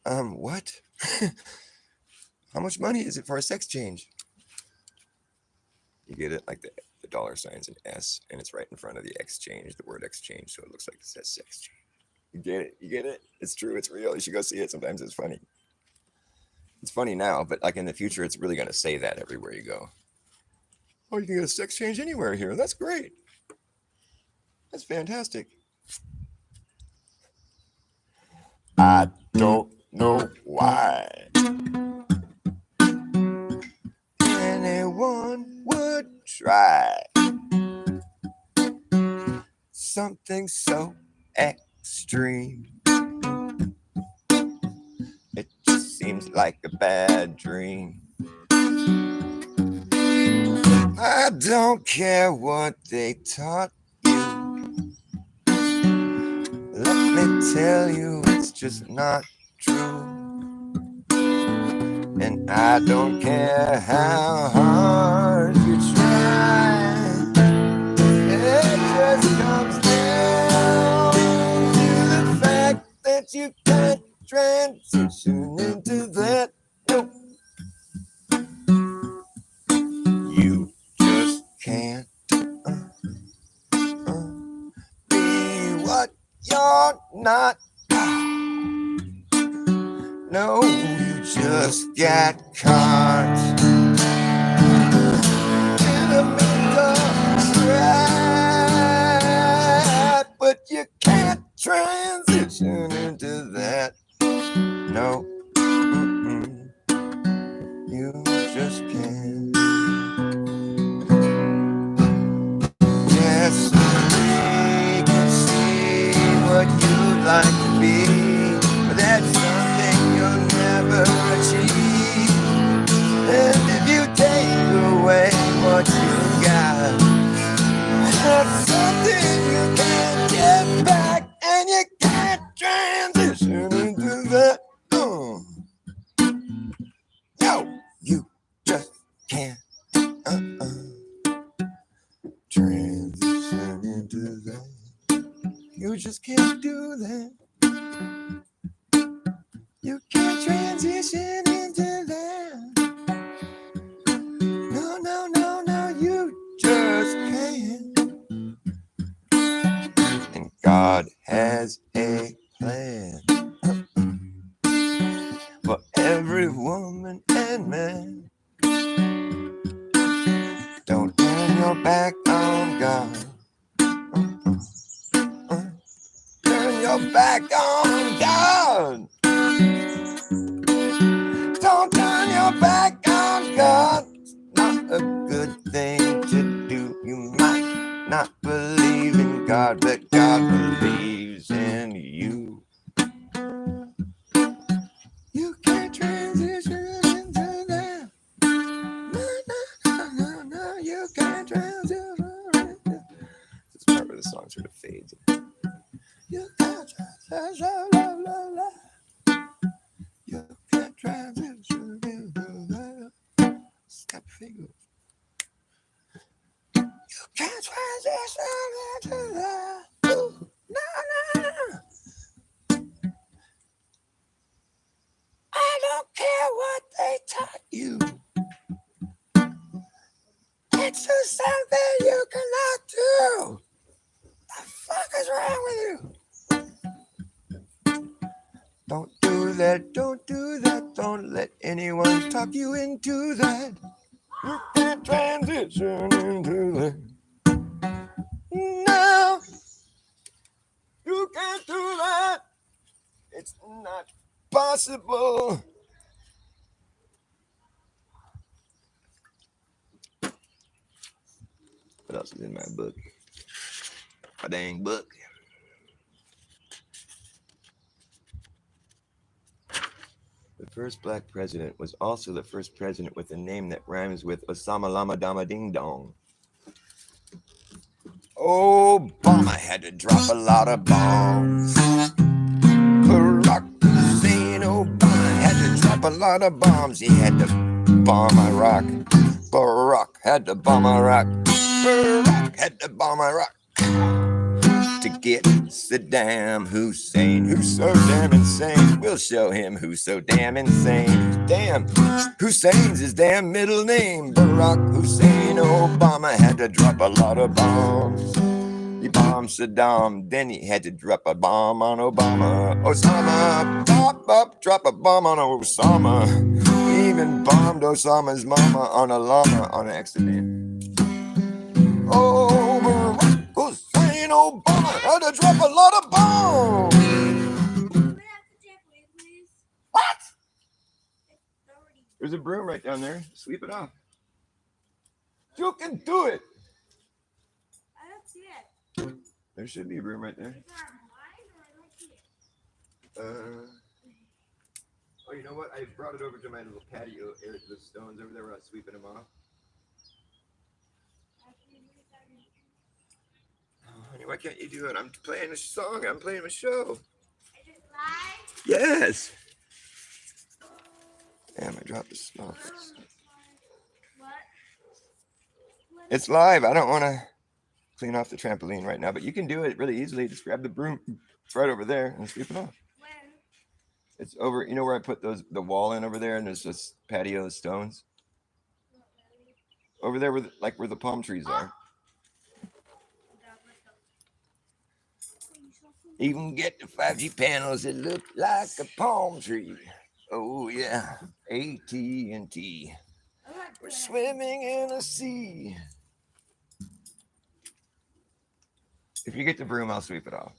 What? How much money is it for a sex change?" You get it? Like the dollar sign's an S, and it's right in front of the exchange, the word exchange, so it looks like it says sex change. You get it? You get it? It's true. It's real. You should go see it. Sometimes it's funny. It's funny now, but like in the future, it's really going to say that everywhere you go. Oh, you can get a sex change anywhere here. That's great. That's fantastic. I don't know why anyone would try something so extreme. It just seems like a bad dream. I don't care what they taught you. Let me tell you, it's just not true. And I don't care how hard you try. It just comes down you can't transition into that. No, you just can't be what you're not. No, you just got caught in a mental trap, but you can't transition into that. No, you just can't. Yes, we can see what you'd like to be, but that's something you'll never achieve. And if you take away what you got, that's something you can't get back, and you can't transition into that. No, you just can't transition into that. You just can't do that. You can't transition into that. No, no, no, no, you just can't. And God has a plan for every woman and man. Don't turn your back on God. Turn your back on God. Don't turn your back on God. Not a good thing to do. You might not believe in God, but God believes in you. You can't transition into that. No, no, no, no, you can't transition. This part where the song sort of fades. You can't transition. You can't transition into that. Stop fable. You can't transition into that. Ooh, no, no, no. I don't care what they taught you. It's just something you cannot do. The fuck is wrong with you? Don't do that, don't do that. Don't let anyone talk you into that. You can't transition into that. No, you can't do that. It's not possible. What else is in my book? My dang book. The first black president was also the first president with a name that rhymes with Osama Lama Dama Ding Dong. Obama had to drop a lot of bombs. Barack Hussein Obama had to drop a lot of bombs. He had to bomb Iraq. Barack had to bomb Iraq. Barack had to bomb Iraq to get Saddam Hussein, who's so damn insane. We'll show him who's so damn insane. Damn, Hussein's his damn middle name. Barack Hussein Obama had to drop a lot of bombs. He bombed Saddam, then he had to drop a bomb on Obama. Osama, pop up, drop a bomb on Osama. He even bombed Osama's mama on a llama on accident. Oh, Barack Hussein Obama had to drop a lot of bombs. What? There's a broom right down there. Sweep it off. You can do it.
I don't see it.
There should be a broom right there.
Is that mine or I don't see it?
Oh, you know what? I brought it over to my little patio area, the stones over there where I was sweeping them off. Oh, honey, why can't you do it? I'm playing a song. I'm playing a show.
Is it live?
Yes. Damn, I dropped the smoke.
What?
It's live. I don't want to clean off the trampoline right now, but you can do it really easily. Just grab the broom. It's right over there and sweep it off.
When?
It's over. You know where I put the wall in over there, and there's this patio of stones over there, where the palm trees are. Even get the 5G panels that look like a palm tree. Oh yeah, AT&T. We're swimming in a sea. If you get the broom, I'll sweep it off.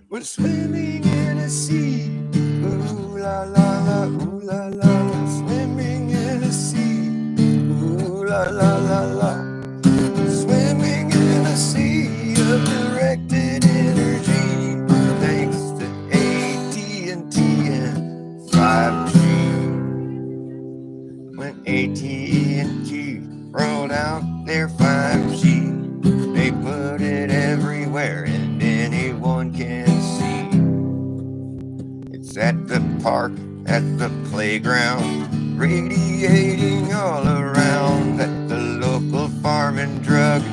We're swimming in a sea. Ooh la la la, ooh la la la. Swimming in a sea. Ooh la la la la. Swimming in a sea of directed energy. Thanks to AT&T and 5G. When AT&T rolled out their 5G, they put it everywhere and anyone can see. It's at the park, at the playground, radiating all around. At the local farm and drug,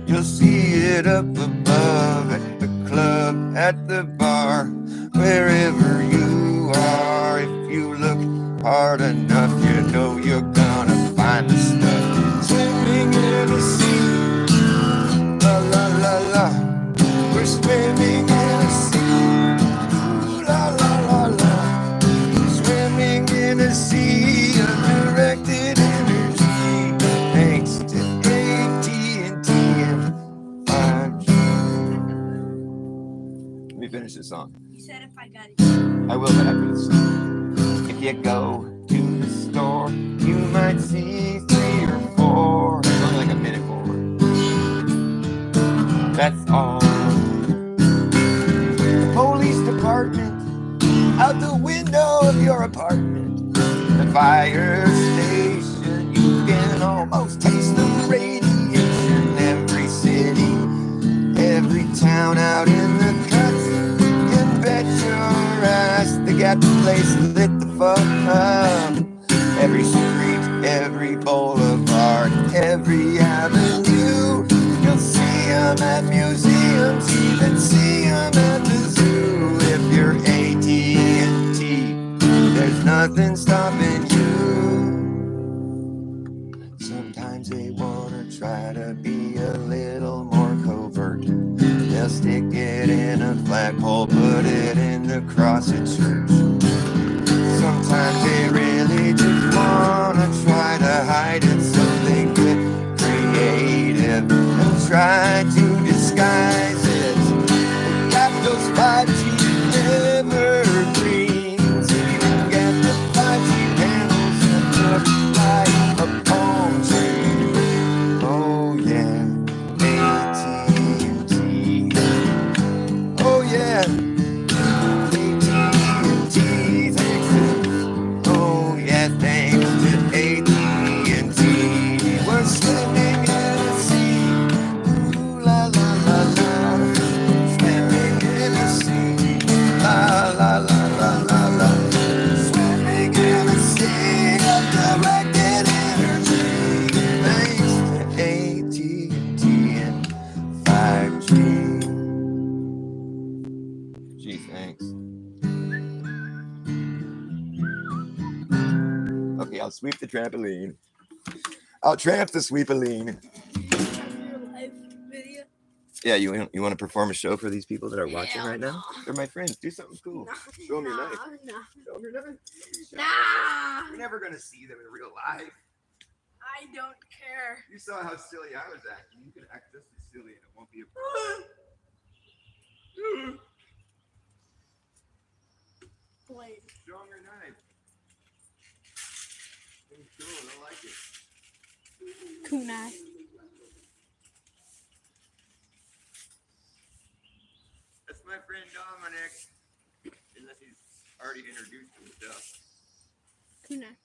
you'll see it up above. At the club, at the bar, wherever you are. If you look hard enough, you know you're gonna find the stuff. Swimming in the sea, la la la la. We're swimming in a sea, ooh, la la la la. Swimming in a sea of directed energy. Thanks to AT&T and 5G. Let me finish this song.
You said if I got it.
I will after this song. If you go to the store, you might see 3 or 4. It's only like a minute more. That's all. The police department out the window of your apartment. The fire station, you can almost taste the radiation. Every city, every town out in the country can bet your ass they got the place lit the fuck up. Every street, every boulevard, every avenue, you'll see them at museums, even see them at the zoo. If you're AT&T, there's nothing stopping you. Sometimes they wanna try to be a little more covert. They'll stick it in a flagpole, put it in the cross at church. Sometimes they really just wanna try to hide it, so they get creative and try to disguise it. We got those 5G evergreens, even get the 5G panels that look like a palm tree. Oh yeah, AT&T. Oh yeah, AT&T. Oh yeah, thanks to AT&T. We're swimming in a sea. Ooh la la la la. Swimming in a sea. La la la la la la. Swimming in a sea of directed energy. Thanks to AT&T and 5G. Gee, thanks. Okay, I'll sweep the trampoline. I'll tramp the sweepaline.
Your live video.
Yeah, you want to perform a show for these people that are watching
Hell
right now?
no.
They're my friends. Do something cool. Show them your knife. Show them your knife.
Nah.
You're never gonna see them in real life.
I don't care.
You saw how silly I was acting. You can act just as silly, and it won't be a
Wait.
Show them your knife. It's cool. I like it.
Kunai.
That's my friend Dominic. Unless he's already introduced himself.
Kunai.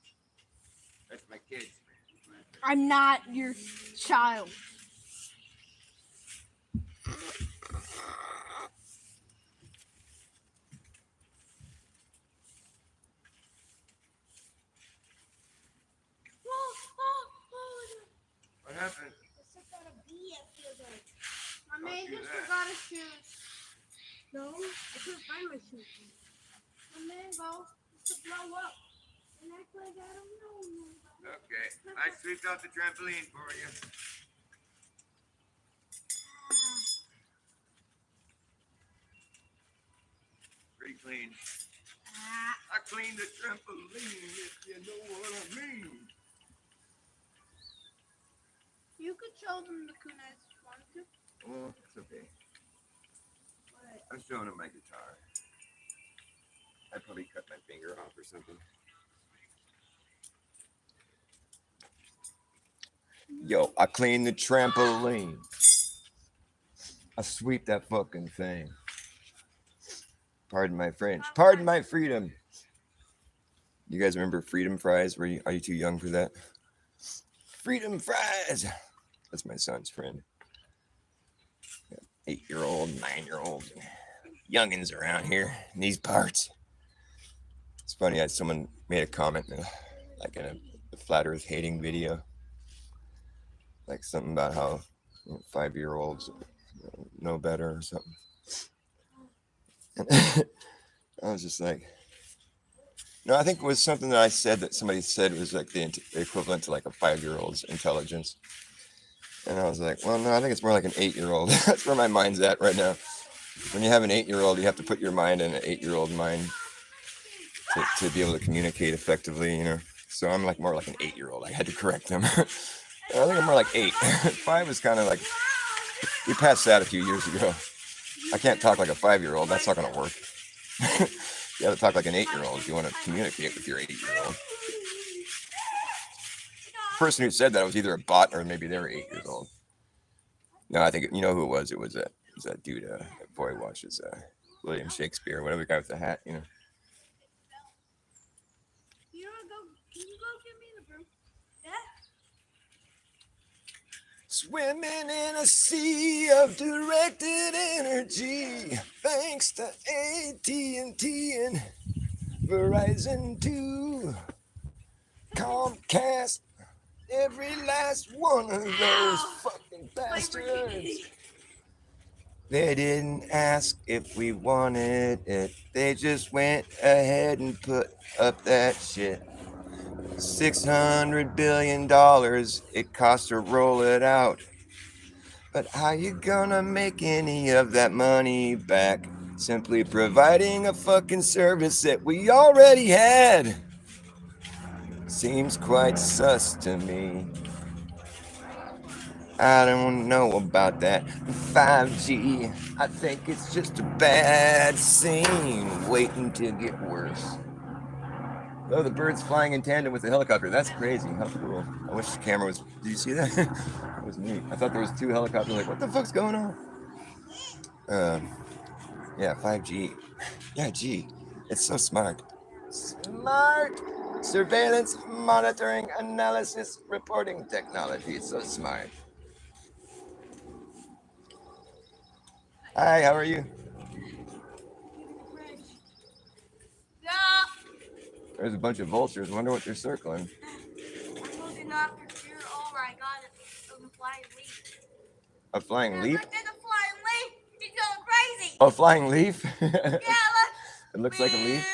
That's my kid's friend.
I'm not your child.
What happened?
My man just forgot his shoes. No, I couldn't find my shoes. And then go to blow up. And act like I don't know.
Okay, I sweeped out the trampoline for you. Pretty clean. I cleaned the trampoline, if you know what I mean.
You could show them the kunai if you wanted to.
Oh, it's okay.
What?
I'm showing him my guitar. I probably cut my finger off or something. Yo, I cleaned the trampoline. I sweep that fucking thing. Pardon my French. Pardon my freedom. You guys remember Freedom Fries? Are you too young for that? Freedom Fries. That's my son's friend. 8-year-old, 9-year-old, youngins around here in these parts. It's funny. Someone made a comment, like in a flat Earth hating video, like something about how 5-year-olds know better or something. And I was just like, no, I think it was something that I said that somebody said was like the equivalent to like a 5-year-old's intelligence. And I was like, well, no, I think it's more like an 8-year-old. That's where my mind's at right now. When you have an 8-year-old, you have to put your mind in an 8-year-old mind to be able to communicate effectively, you know. So I'm like more like an 8-year-old. I had to correct them. I think I'm more like 8. 5 is kind of like, we passed that a few years ago. I can't talk like a 5-year-old. That's not going to work. You have to talk like an 8-year-old if you want to communicate with your 8-year-old. The person who said that was either a bot or maybe they were 8 years old. No, I think you know who it was. It was that dude. That boy watches William Shakespeare, whatever, the guy with the hat. You know.
You wanna go? Can you go give me the broom? Yeah.
Swimming in a sea of directed energy, thanks to AT&T and Verizon 2, Comcast, every last one of those fucking bastards. They didn't ask if we wanted it. They just went ahead and put up that shit. $600 billion it cost to roll it out. But how you gonna make any of that money back? Simply providing a fucking service that we already had. Seems quite sus to me. I don't know about that 5G. I think it's just a bad scene waiting to get worse. Oh, the bird's flying in tandem with the helicopter. That's crazy. How cool. I wish the camera was... Did you see that? That was neat. I thought there was 2 helicopters. Like, what the fuck's going on? Yeah, 5G. Yeah, G. It's so smart. Smart! Surveillance, monitoring, analysis, reporting technology. It's so smart. Hi, how are you?
Yeah.
There's a bunch of vultures. Wonder what they're circling.
I'm looking up for you. Oh my god, it's a flying leaf.
A flying leaf?
Look, there's a flying leaf. He's going crazy.
A flying leaf?
Yeah, look.
It looks like a leaf.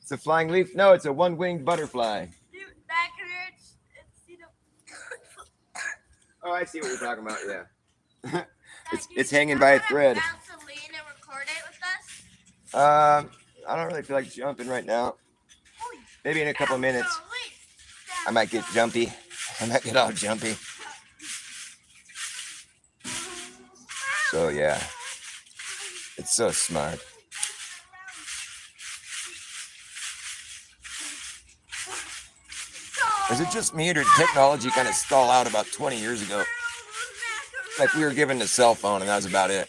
It's a flying leaf? No, it's a one-winged butterfly.
Dude, that hurts. It's,
Oh, I see what you're talking about, yeah. It's hanging by a thread. I don't really feel like jumping right now. Maybe in a couple minutes. I might get jumpy. I might get all jumpy. So yeah, it's so smart. Is it just me, or did technology kind of stall out about 20 years ago? Like we were given the cell phone and that was about it.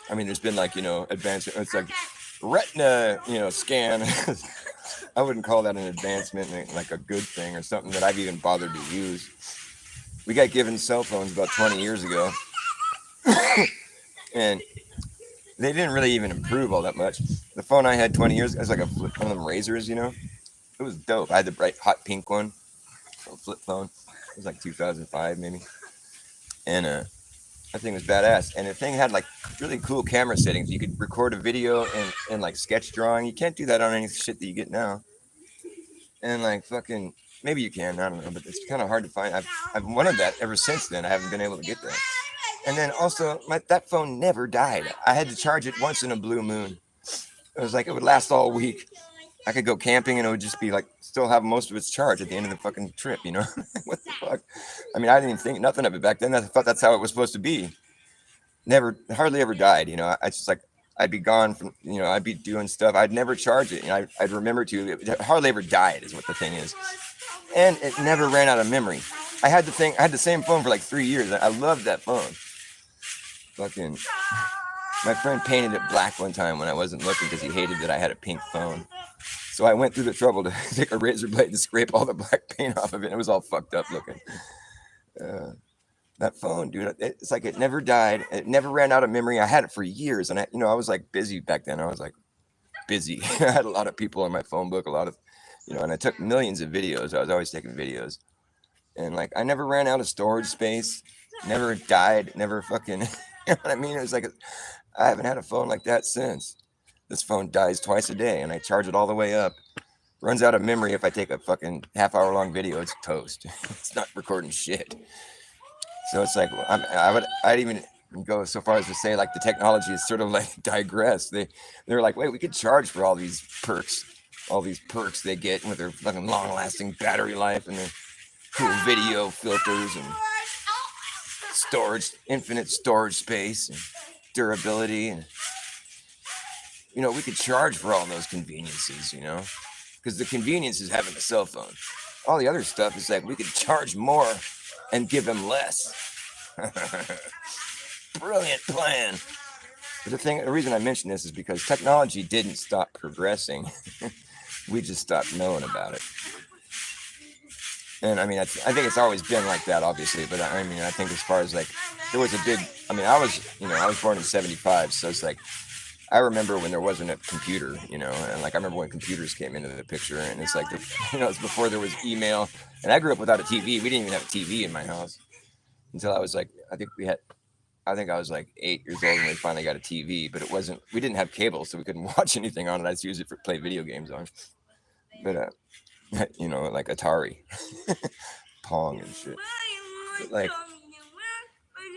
I mean, there's been like, advancement. It's like retina, scan. I wouldn't call that an advancement, like a good thing or something that I've even bothered to use. We got given cell phones about 20 years ago. And they didn't really even improve all that much. The phone I had 20 years ago was like one of them razors, It was dope. I had the bright hot pink one, a flip phone. It was like 2005 maybe. And I That thing was badass, and the thing had like really cool camera settings. You could record a video and like sketch drawing. You can't do that on any shit that you get now. And like fucking, maybe you can. I don't know, but it's kind of hard to find. I've wanted that ever since then. I haven't been able to get that. And then also, that phone never died. I had to charge it once in a blue moon. It was like it would last all week. I could go camping and it would just be like still have most of its charge at the end of the fucking trip, you know? What the fuck? I mean, I didn't even think nothing of it back then. I thought that's how it was supposed to be. Hardly ever died, you know? I just like, I'd be gone from, you know, I'd be doing stuff. I'd never charge it. You know, I'd remember to. It hardly ever died is what the thing is. And it never ran out of memory. I had the same phone for like 3 years. I loved that phone. Fucking, my friend painted it black one time when I wasn't looking because he hated that I had a pink phone. So I went through the trouble to take a razor blade to scrape all the black paint off of it. It was all fucked up looking. That phone, dude, it's like it never died. It never ran out of memory. I had it for years, and I was like busy back then. I was like busy. I had a lot of people on my phone book, a lot of, and I took millions of videos. I was always taking videos, and like I never ran out of storage space. Never died. Never fucking. You know what I mean? It was like I haven't had a phone like that since. This phone dies twice a day, and I charge it all the way up. Runs out of memory if I take a fucking half-hour-long video. It's toast. It's not recording shit. So it's like I'd even go so far as to say like the technology is sort of like digressed. They're like, wait, we could charge for all these perks they get with their fucking long-lasting battery life and their cool video filters and storage, infinite storage space and durability, and we could charge for all those conveniences, because the convenience is having a cell phone. All the other stuff is like we could charge more and give them less. Brilliant plan. But the reason I mention this is because technology didn't stop progressing. We just stopped knowing about it. And I mean, I think it's always been like that, obviously. But I mean, I think as far as like, there was a big, I was born in 75. So it's like, I remember when there wasn't a computer, and like, I remember when computers came into the picture, and it's like, it's before there was email. And I grew up without a TV. We didn't even have a TV in my house until I was like, I think I was like 8 years old when we finally got a TV, but we didn't have cable, so we couldn't watch anything on it. I just used it for play video games on. But, like Atari, Pong and shit. But like,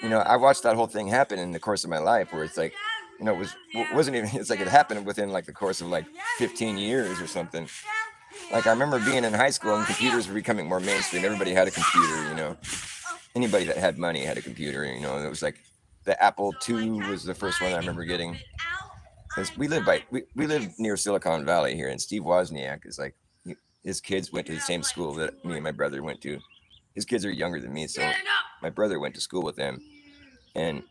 I watched that whole thing happen in the course of my life where it's like, it's like it happened within like the course of like 15 years or something. Like I remember being in high school and computers were becoming more mainstream. Everybody had a computer, anybody that had money had a computer, it was like the Apple II was the first one I remember getting. Because we live near Silicon Valley here, and Steve Wozniak is like, his kids went to the same school that me and my brother went to. His kids are younger than me, so my brother went to school with them. And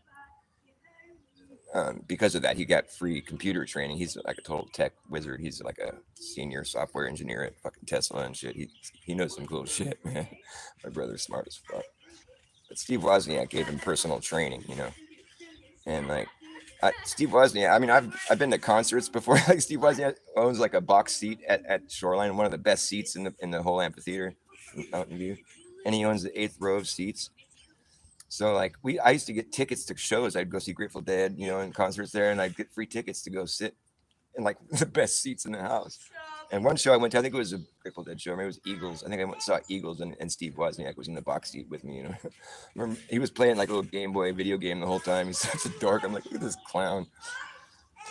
because of that, he got free computer training. He's like a total tech wizard. He's like a senior software engineer at fucking Tesla and shit. He knows some cool shit, man. My brother's smart as fuck. But Steve Wozniak gave him personal training, And like, Steve Wozniak, I've been to concerts before. Like Steve Wozniak owns like a box seat at Shoreline, one of the best seats in the whole amphitheater, Mountain View, and he owns the 8th row of seats. So like I used to get tickets to shows. I'd go see Grateful Dead, in concerts there, and I'd get free tickets to go sit in like the best seats in the house. And one show I went to, I think it was a Grateful Dead show. Maybe it was Eagles. I think I went and saw Eagles, and Steve Wozniak was in the box seat with me. Remember, he was playing like a little Game Boy video game the whole time. He's such a dork. I'm like, look at this clown.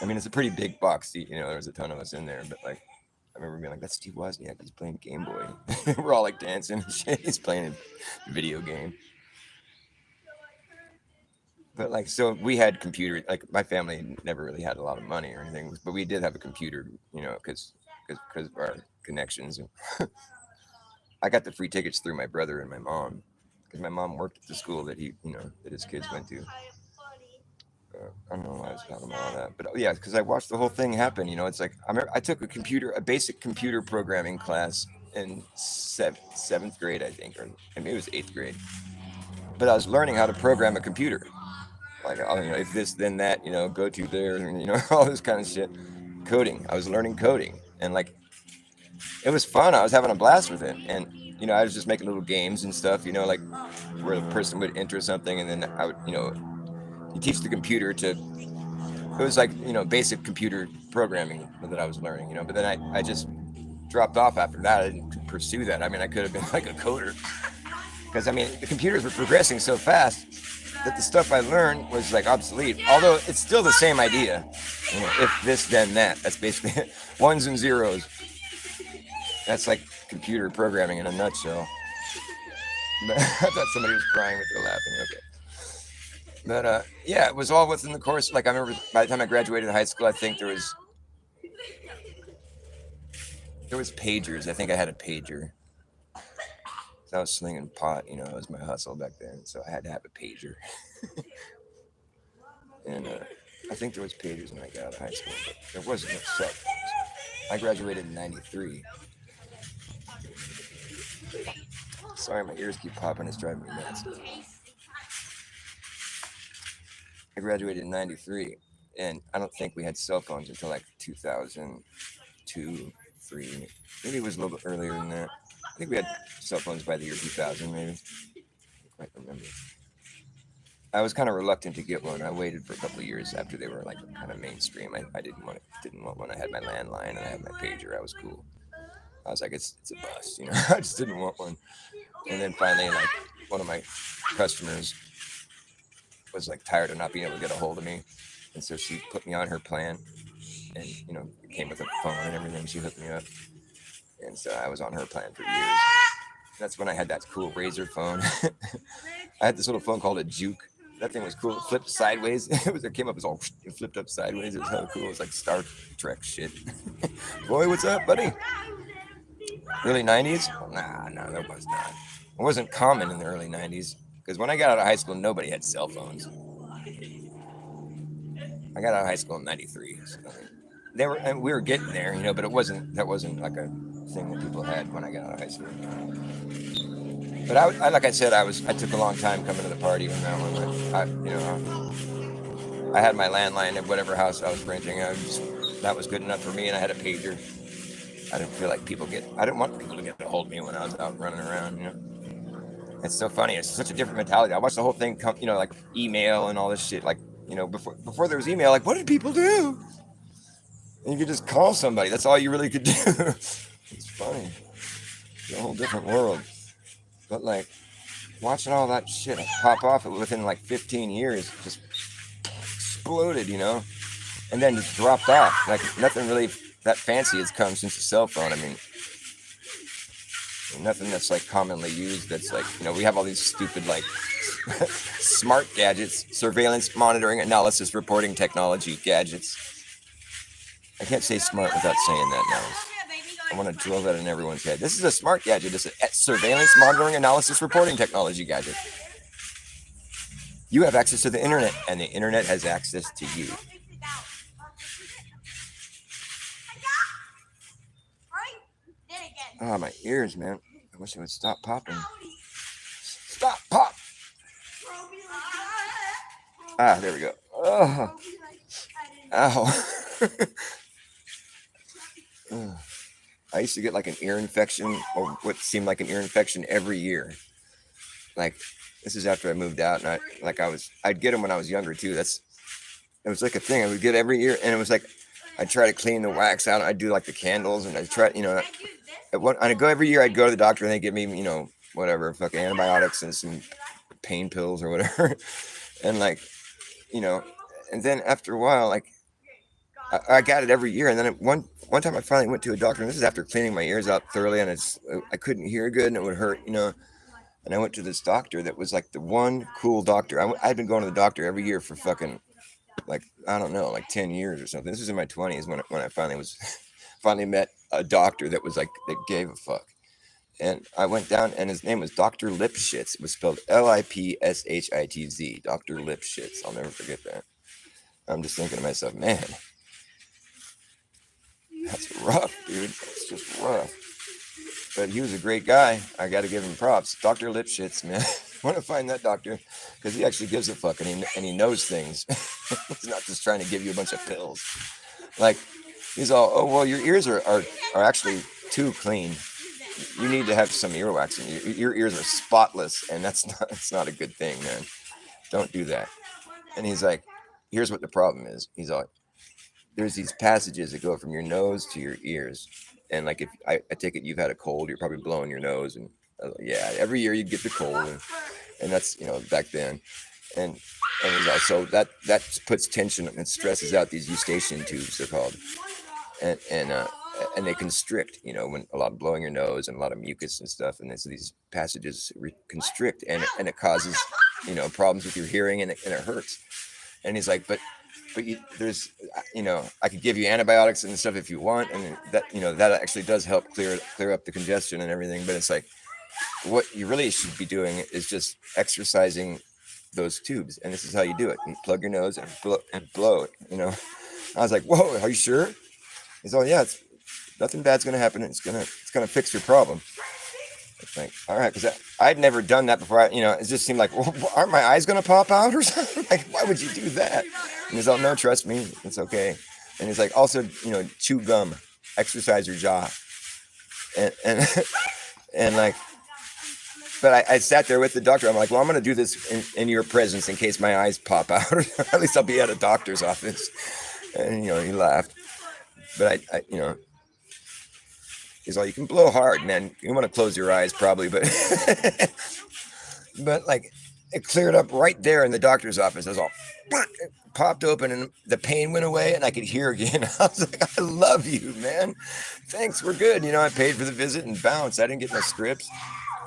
I mean, it's a pretty big box seat. There was a ton of us in there, but like, I remember being like, that's Steve Wozniak. He's playing Game Boy. We're all like dancing and shit. He's playing a video game. But like, so we had computer. Like my family never really had a lot of money or anything, but we did have a computer. Because of our connections. I got the free tickets through my brother and my mom, because my mom worked at the school that that his kids went to. I don't know why I was talking about all that, but yeah, because I watched the whole thing happen. It's like I took a basic computer programming class in seventh grade, I think, or maybe it was 8th grade. But I was learning how to program a computer, like if this then that, go to there, and all this kind of shit. Coding. I was learning coding, and like it was fun. I was having a blast with it, and I was just making little games and stuff, like where the person would enter something, and then I would you teach the computer to. It was like, you know, basic computer programming that I was learning, you know. But then I just dropped off after that. I didn't pursue that. I mean, I could have been like a coder, because I mean the computers were progressing so fast that the stuff I learned was like obsolete. Although it's still the same idea, you know, if this then that. That's basically it. Ones and zeros. That's like computer programming in a nutshell. But I thought somebody was crying, but they're laughing. Okay. But yeah, it was all within the course. Like I remember by the time I graduated high school, I think there was pagers. I think I had a pager. So I was slinging pot, you know, it was my hustle back then. So I had to have a pager. And I think there was pagers when I got out of high school, but there wasn't much cell phones. I graduated in '93. Sorry, my ears keep popping. It's driving me nuts. I graduated in '93, and I don't think we had cell phones until like 2002, 3. Maybe it was a little bit earlier than that. I think we had cell phones by the year 2000, maybe. I don't quite remember. I was kind of reluctant to get one. I waited for a couple of years after they were like kind of mainstream. I didn't want one. I had my landline and I had my pager. I was cool. I was like, it's a bust, you know. I just didn't want one. And then finally, like, one of my customers was like tired of not being able to get a hold of me, and so she put me on her plan, and you know, it came with a phone and everything. She hooked me up, and so I was on her plan for years. That's when I had that cool Razor phone. I had this little phone called a Juke. That thing was cool. It flipped sideways. It came up as all it flipped up sideways. It was hella cool. It was like Star Trek shit. Boy, what's up, buddy? Early '90s? No, that was not. It wasn't common in the early '90s, because when I got out of high school, nobody had cell phones. I got out of high school in '93. So we were getting there, you know, but that wasn't like a thing that people had when I got out of high school. But I like I said, I took a long time coming to the party when that one. I had my landline at whatever house I was renting. That was good enough for me, and I had a pager. I didn't feel like I didn't want people to get a hold of me when I was out running around, you know. It's so funny. It's such a different mentality. I watched the whole thing come, you know, like email and all this shit. Like, you know, before there was email, like, what did people do? And you could just call somebody. That's all you really could do. It's funny. It's a whole different world. But like, watching all that shit pop off within like 15 years, just exploded, you know, and then just dropped off. Like nothing really that fancy has come since the cell phone. I mean, nothing that's like commonly used. That's like, you know, we have all these stupid like smart gadgets, surveillance, monitoring, analysis, reporting technology gadgets. I can't say smart without saying that now. I want to drill that in everyone's head. This is a smart gadget. This is a surveillance, monitoring, analysis, reporting technology gadget. You have access to the internet, and the internet has access to you. Oh, my ears, man. I wish it would stop popping. Stop, pop! Ah, there we go. Oh. Ow. I used to get like an ear infection, or what seemed like an ear infection, every year. Like, this is after I moved out, and I'd get them when I was younger too. It was like a thing I would get every year, and it was like, I'd try to clean the wax out. I'd do like the candles, and I'd try, you know, I'd go every year. I'd go to the doctor, and they'd give me, you know, whatever, fucking antibiotics and some pain pills or whatever, and like, you know, and then after a while, like, I got it every year, and then one time I finally went to a doctor, and this is after cleaning my ears out thoroughly, and I couldn't hear good, and it would hurt, you know. And I went to this doctor that was like the one cool doctor. I'd been going to the doctor every year for fucking, like, I don't know, like 10 years or something. This was in my 20s when I finally met a doctor that was like, that gave a fuck. And I went down, and his name was Dr. Lipshitz. It was spelled Lipshitz, Dr. Lipshitz. I'll never forget that. I'm just thinking to myself, man, that's rough, dude. It's just rough. But he was a great guy. I got to give him props. Dr. Lipshitz, man. I want to find that doctor, because he actually gives a fuck, and he knows things. He's not just trying to give you a bunch of pills. Like, he's all, oh, well, your ears are actually too clean. You need to have some earwax, and your ears are spotless, and it's not a good thing, man. Don't do that. And he's like, here's what the problem is. He's like, there's these passages that go from your nose to your ears. And like, if I take it, you've had a cold, you're probably blowing your nose. And yeah, every year you get the cold. And that's, back then. And he's like, so that puts tension and stresses out these eustachian tubes, they're called. And they constrict, when a lot of blowing your nose and a lot of mucus and stuff. And so these passages constrict and it causes, problems with your hearing and it hurts. And he's like, but there's, I could give you antibiotics and stuff if you want. And that, that actually does help clear up the congestion and everything. But it's like, what you really should be doing is just exercising those tubes. And this is how you do it. You plug your nose and blow it, I was like, whoa, are you sure? He's all, yeah, nothing bad's going to happen. It's going to fix your problem. It's like, all right, because I'd never done that before. It just seemed like, well, aren't my eyes going to pop out or something? Like, why would you do that? And he's all, no, trust me, it's okay. And he's like, also, chew gum, exercise your jaw, and like, but I sat there with the doctor. I'm like, well, I'm going to do this in your presence in case my eyes pop out, or at least I'll be at a doctor's office. And he laughed, but I he's all, you can blow hard, man. You want to close your eyes probably, but but like it cleared up right there in the doctor's office. I was all, it popped open and the pain went away and I could hear again. I was like, I love you, man. Thanks, we're good. I paid for the visit and bounced. I didn't get no scripts,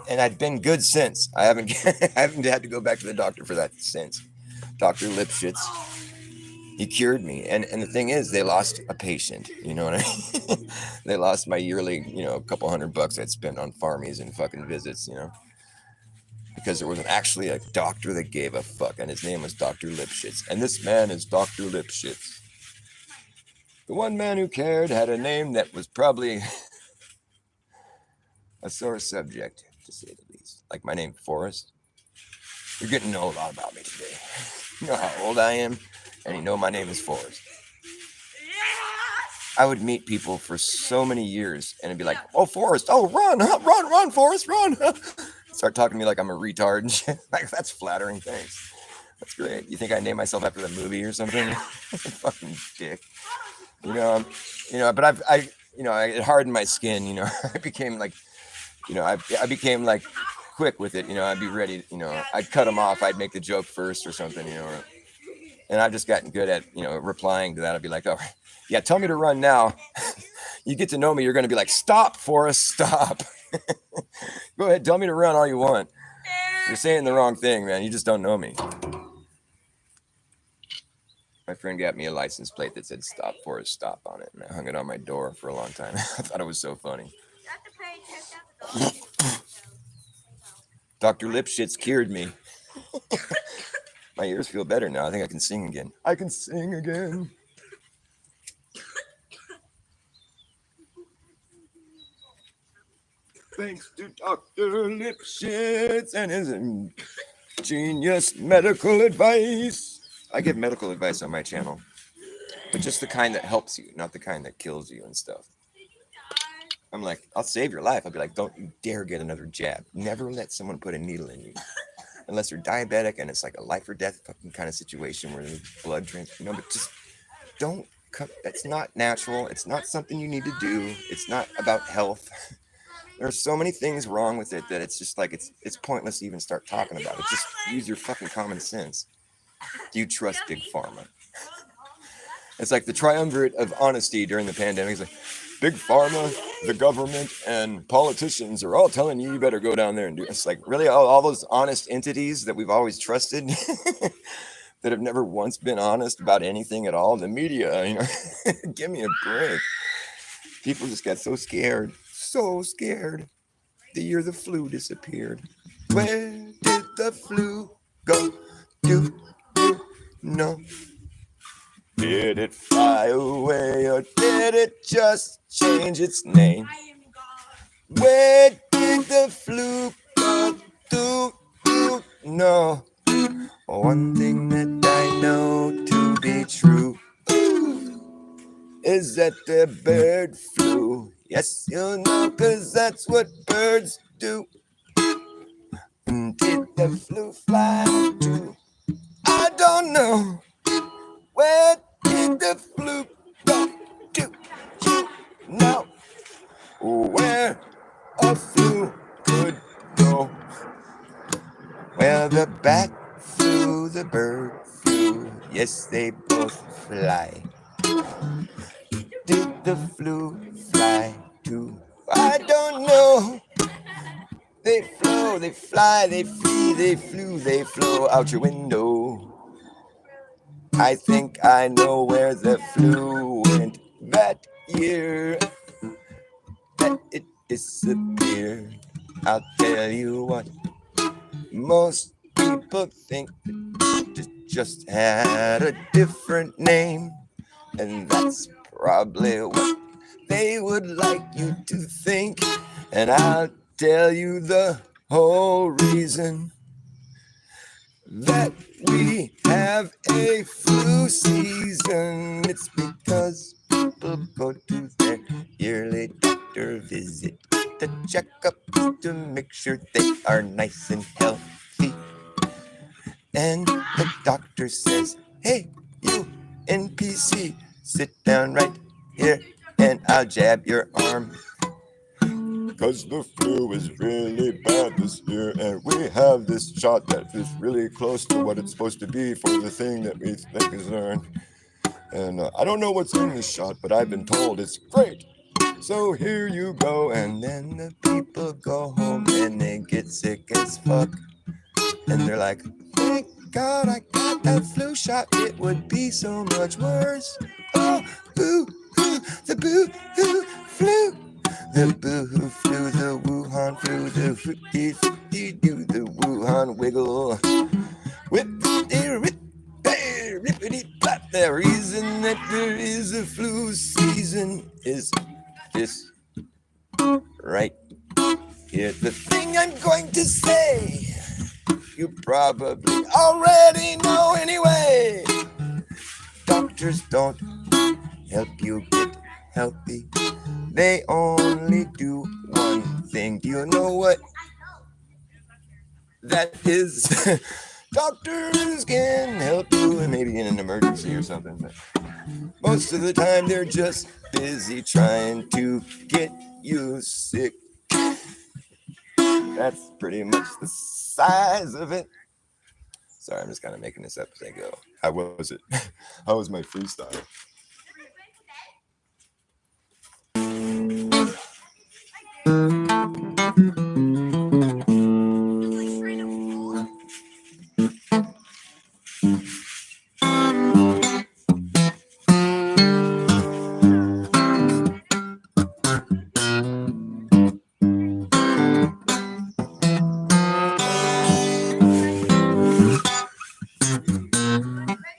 and I'd been good since. I haven't had to go back to the doctor for that since. Dr. Lipshitz. He cured me. And the thing is, they lost a patient, you know what I mean? They lost my yearly, a couple $100 I'd spent on farmies and fucking visits, because there wasn't actually a doctor that gave a fuck. And his name was Dr. Lipshitz. And this man is Dr. Lipshitz. The one man who cared had a name that was probably a sore subject, to say the least. Like my name, Forrest. You're getting to know a lot about me today. You know how old I am? And my name is Forrest. I would meet people for so many years and it'd be like, oh, Forrest, oh, run, Forrest, run. Start talking to me like I'm a retard and shit. Like, that's flattering. Thanks. That's great. You think I named myself after the movie or something? Fucking dick. But I it hardened my skin, I became like, I became like quick with it. I'd be ready, I'd cut them off. I'd make the joke first or something, And I've just gotten good at, replying to that. I'd be like, oh, yeah, tell me to run now. You get to know me, you're going to be like, stop, Forrest, stop. Go ahead, tell me to run all you want. You're saying the wrong thing, man. You just don't know me. My friend got me a license plate that said stop, Forrest, stop on it. And I hung it on my door for a long time. I thought it was so funny. Dr. Lipshitz cured me. My ears feel better now. I think I can sing again. I can sing again. Thanks to Dr. Lipshitz and his genius medical advice. I give medical advice on my channel, but just the kind that helps you, not the kind that kills you and stuff. I'm like, I'll save your life. I'll be like, don't you dare get another jab. Never let someone put a needle in you. Unless you're diabetic and it's like a life or death fucking kind of situation where there's blood transfusion, but just don't come. That's not natural. It's not something you need to do. It's not about health. There's so many things wrong with it that it's just like, it's pointless to even start talking about it. Just use your fucking common sense. Do you trust Big Pharma? It's like the triumvirate of honesty during the pandemic. It's like, Big Pharma, the government, and politicians are all telling you better go down there and do it. It's like, really, all those honest entities that we've always trusted that have never once been honest about anything at all. The media, give me a break. People just got so scared the year the flu disappeared. Where did the flu go? Do you know? Did it fly away or did it just change its name? Where did the flu go? Do you know? One thing that I know to be true is that the bird flew. Yes, you'll know, 'cause that's what birds do. Did the flu fly too? I don't don't know. Where did the flu go to? No, where a flu could go. Well, the bat flew, the bird flew. Yes, they both fly. Did the flu fly too? I don't know. They flow, they fly, they flee, they flew, they flow out your window. I think I know where the flu went that year that it disappeared. I'll tell you what, most people think it just had a different name, and that's probably what they would like you to think. And I'll tell you the whole reason that we have a flu season. It's because people go to their yearly doctor visit to check up to make sure they are nice and healthy. And the doctor says, hey, you NPC, sit down right here and I'll jab your arm. 'Cause the flu is really bad this year, and we have this shot that is really close to what it's supposed to be for the thing that we think is learned. And I don't know what's in this shot, but I've been told it's great. So here you go. And then the people go home and they get sick as fuck. And they're like, thank God I got that flu shot. It would be so much worse. Oh, boo-hoo, the boo-hoo flu. The boo-hoo flu, the Wuhan flu, the footy-footy-doo, the Wuhan wiggle. Whip-de-rip-de-rippity-plap. The reason that there is a flu season is this right here. The thing I'm going to say, you probably already know anyway. Doctors don't help you get healthy. They only do one thing. Do you know what that is? Doctors can help you, and maybe in an emergency or something, but most of the time they're just busy trying to get you sick. That's pretty much the size of it. Sorry, I'm just kind of making this up as I go. How was it? How was my freestyle?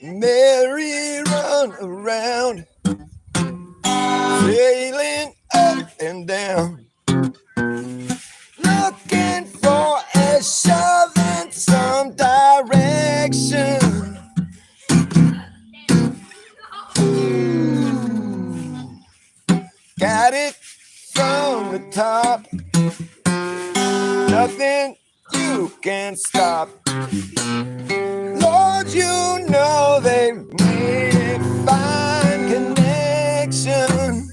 Merry run around, sailing up and down, looking for a shove in some direction. Got it from the top, nothing you can stop. Lord, you know they've made a fine connection.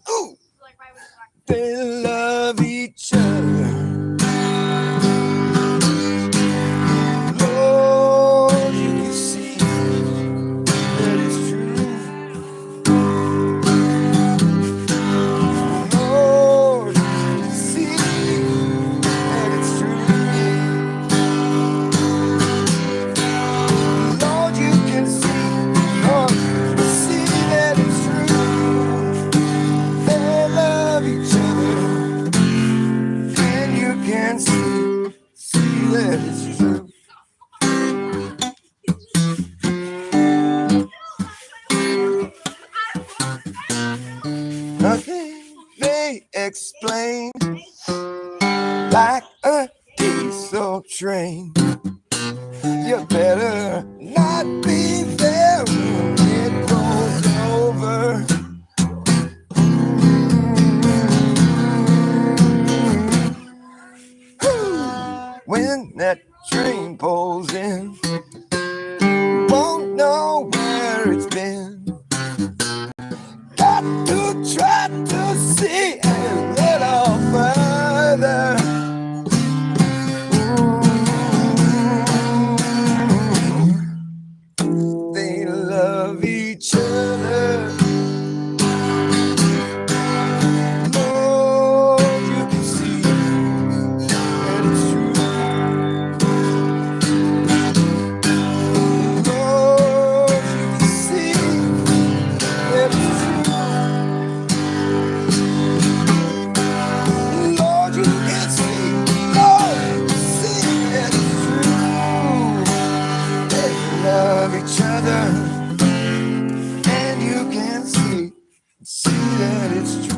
Ooh, they love each other. Lord, you see that it's true. Lord, you see that it's true. Lord, you can see, Lord, you see that it's true. They love each other, and you can see that it's true. Nothing they explain like a diesel train. You better not be there when it goes over. Whew. when that train pulls in. Won't know where it's been. Got to try to see a little further. Ooh, they love each other. Lord, you can see that it's true. Lord, you can see that it's true. Lord, you can see. Lord, you can see that it's true. They love each other, and you can see that it's true.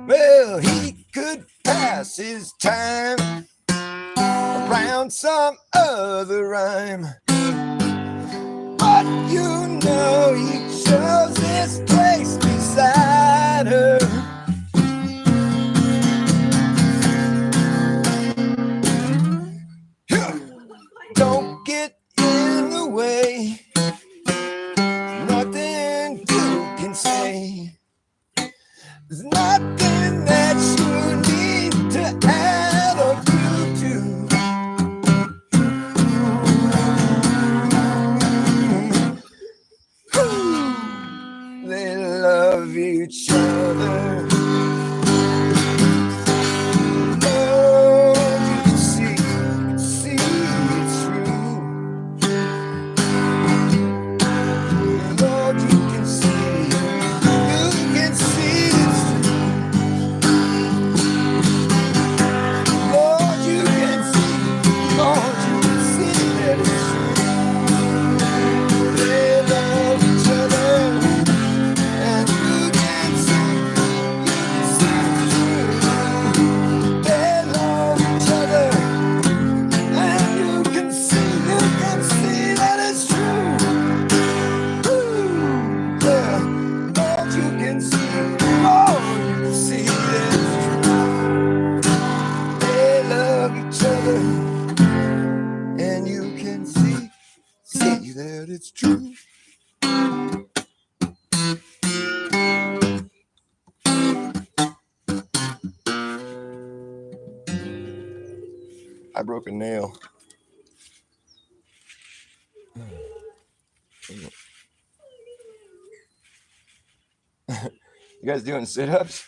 Well, he could pass his time around some other rhyme, but you know he chose this place beside her. Don't get in the way, nothing you can say. There's nothing that you need to add or do to. They love each other. Lord, you can see it's true. Lord, you can see it's true. Lord, you can see that it's true. They love each other, and you can see it's true. They love each other, and you can see that it's true. Woo, yeah. Lord, you can see that it's true. They love each other, and you can see that it's true. I broke a nail. You guys doing sit-ups?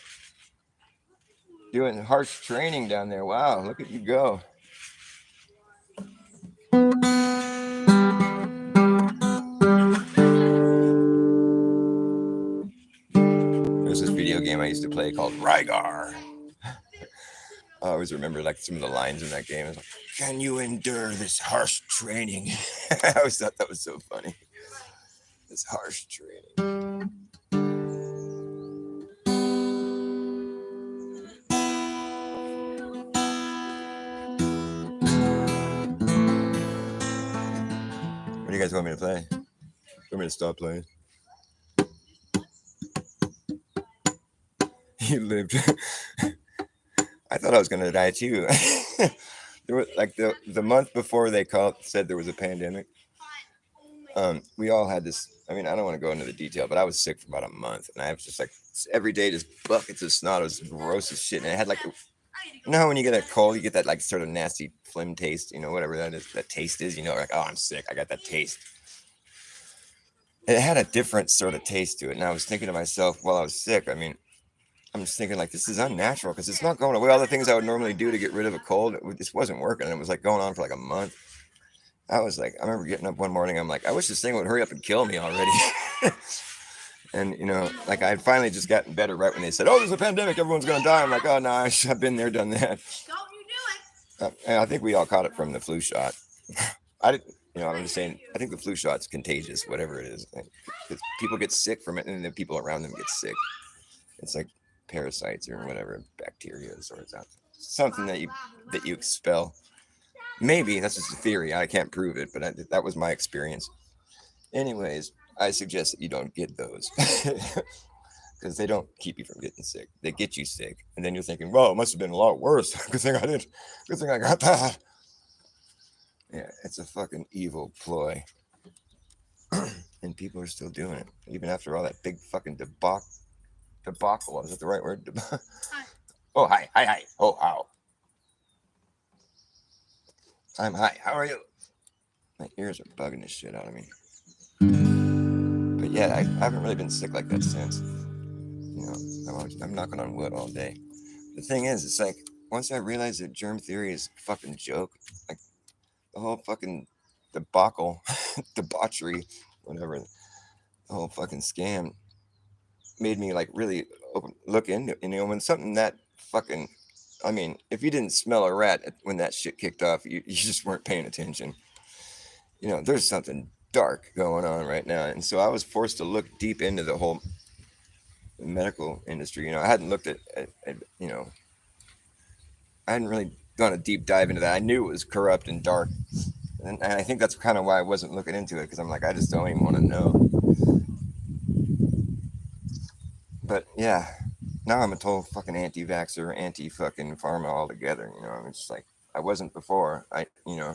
Doing harsh training down there. Wow, look at you go. There's this video game I used to play called Rygar. I always remember like some of the lines in that game. It was like, can you endure this harsh training? I always thought that was so funny. This harsh training. What do you guys want me to play? Want me to stop playing? You lived. I thought I was gonna die too. There was like the month before they said there was a pandemic. we all had this. I mean, I don't want to go into the detail, but I was sick for about a month, and I was just like every day, just buckets of snot. It was gross as shit, and it had like, you know, how when you get a cold, you get that like sort of nasty phlegm taste, you know, whatever that is, that taste is, you know, like, oh, I'm sick, I got that taste. It had a different sort of taste to it, and I was thinking to myself while I was sick. I mean, I'm just thinking like this is unnatural because it's not going away. All the things I would normally do to get rid of a cold, this wasn't working. It was like going on for like a month. I was like, I remember getting up one morning. I'm like, I wish this thing would hurry up and kill me already. And, you know, like I had finally just gotten better right when they said, oh, there's a pandemic, everyone's going to die. I'm like, oh, no, I've been there, done that.
Don't you do it.
And I think we all caught it from the flu shot. I didn't, you know, I'm just saying, I think the flu shot's contagious, whatever it is. Because people get sick from it and the people around them get sick. It's like parasites or whatever, bacteria or something that you expel. Maybe that's just a theory. I can't prove it, but that was my experience. Anyways, I suggest that you don't get those because they don't keep you from getting sick. They get you sick, and then you're thinking, "Well, it must have been a lot worse." Good thing I didn't. Good thing I got that. Yeah, it's a fucking evil ploy, and people are still doing it even after all that big fucking debacle. Is that the right word?
Hi.
Oh, hi. Oh, how? I'm hi. How are you? My ears are bugging the shit out of me. But yeah, I haven't really been sick like that since. You know, I'm knocking on wood all day. The thing is, it's like once I realized that germ theory is a fucking joke, like the whole fucking debacle, debauchery, whatever, the whole fucking scam made me like really look into, you know, when something that fucking, I mean, if you didn't smell a rat when that shit kicked off, you just weren't paying attention. You know, there's something dark going on right now. And so I was forced to look deep into the whole medical industry. You know, I hadn't looked at you know, I hadn't really done a deep dive into that. I knew it was corrupt and dark. And I think that's kind of why I wasn't looking into it, because I'm like, I just don't even want to know. But yeah, now I'm a total fucking anti-vaxxer, anti-fucking pharma altogether. You know, I'm just like, I wasn't before. You know,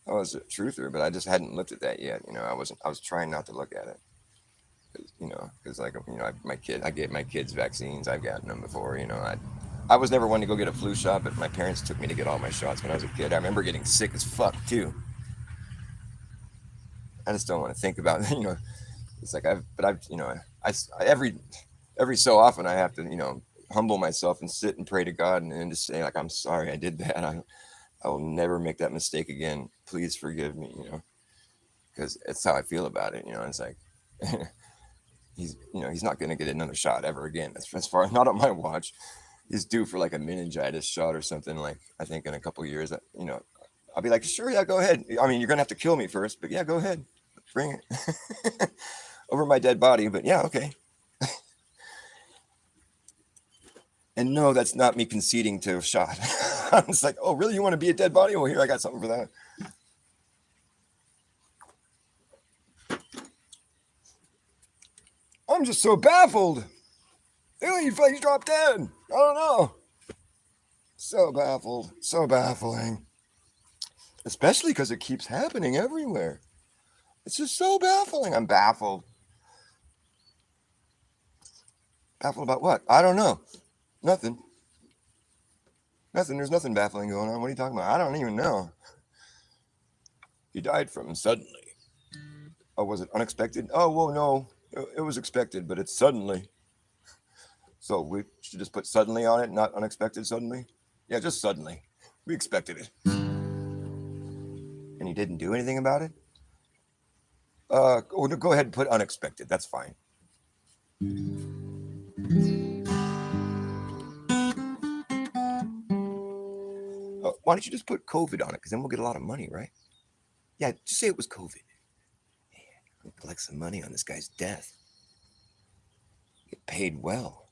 I was a truther, but I just hadn't looked at that yet. You know, I was trying not to look at it. You know, because like, you know, I gave my kids vaccines. I've gotten them before. You know, I was never one to go get a flu shot, but my parents took me to get all my shots when I was a kid. I remember getting sick as fuck too. I just don't want to think about it. You know, it's like you know, I every so often I have to, you know, humble myself and sit and pray to God and just say like, I'm sorry I did that. I will never make that mistake again. Please forgive me. You know, because it's how I feel about it. You know, it's like. He's not going to get another shot ever again. As far as not on my watch, he's due for like a meningitis shot or something. Like I think in a couple of years, you know, I'll be like, sure, yeah, go ahead. I mean, you're going to have to kill me first, but yeah, go ahead, bring it over my dead body. But yeah, okay. And no, that's not me conceding to a shot. I'm just like, oh, really? You want to be a dead body? Well, here, I got something for that. I'm just so baffled. He's dropped dead. I don't know. So baffled. So baffling. Especially because it keeps happening everywhere. It's just so baffling. I'm baffled. Baffled about what? I don't know. Nothing. There's nothing baffling going on. What are you talking about? I don't even know. He died from suddenly. Oh, was it unexpected? Oh, well, no. It was expected, but it's suddenly. So we should just put suddenly on it, not unexpected suddenly? Yeah, just suddenly. We expected it. And he didn't do anything about it? Go ahead and put unexpected. That's fine. Why don't you just put COVID on it? Because then we'll get a lot of money, right? Yeah, just say it was COVID. Yeah, collect some money on this guy's death. Get paid well.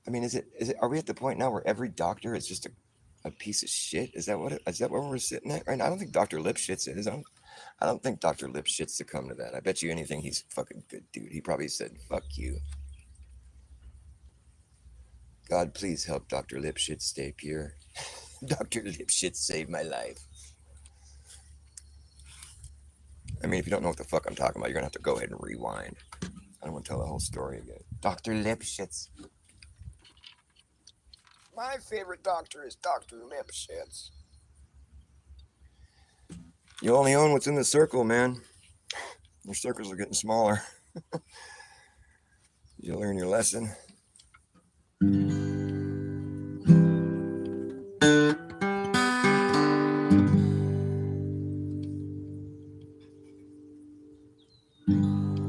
I mean, are we at the point now where every doctor is just a piece of shit? Is that where we're sitting at right now? I don't think Dr. Lipshitz is. I don't think Dr. Lipshitz succumbed to that. I bet you anything he's a fucking good dude. He probably said, fuck you. God, please help Dr. Lipshitz stay pure. Dr. Lipshitz saved my life. I mean, if you don't know what the fuck I'm talking about, you're gonna have to go ahead and rewind. I don't want to tell the whole story again. Dr. Lipshitz. My favorite doctor is Dr. Lipshitz. You only own what's in the circle, man. Your circles are getting smaller. You learn your lesson.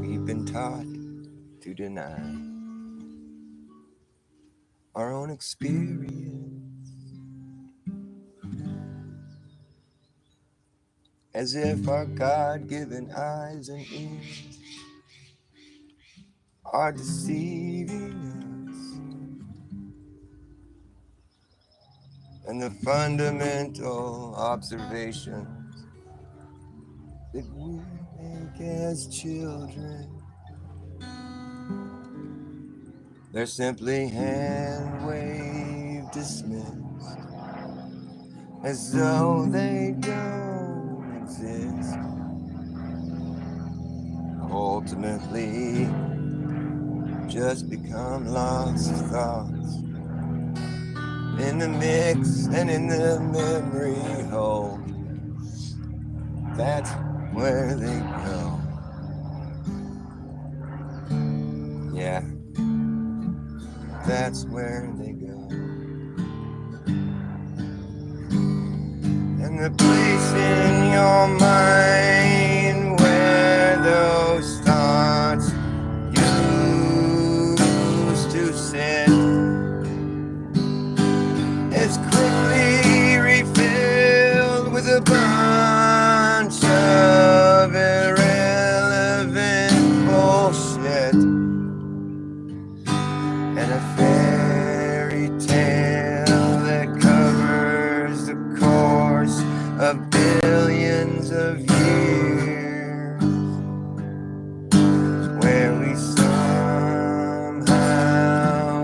We've been taught to deny our own experience, as if our God-given eyes and ears are deceiving us, and the fundamental observations that we make as children, they're simply hand-waved dismissed, as though they don't exist. Ultimately, just become lost thoughts in the mix and in the memory hole. That's where they go. Yeah, that's where they go. And the place in your mind where those thoughts used to sit is quickly refilled with a bunch of irrelevant bullshit and a fairy tale that covers the course of billions of years, where we somehow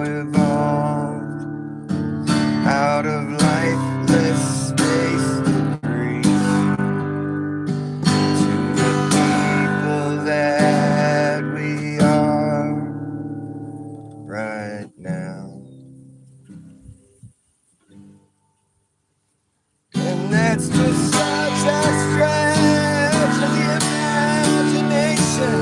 evolved out of lifeless space debris to the people that we are right now. And that's just such a stretch of the imagination,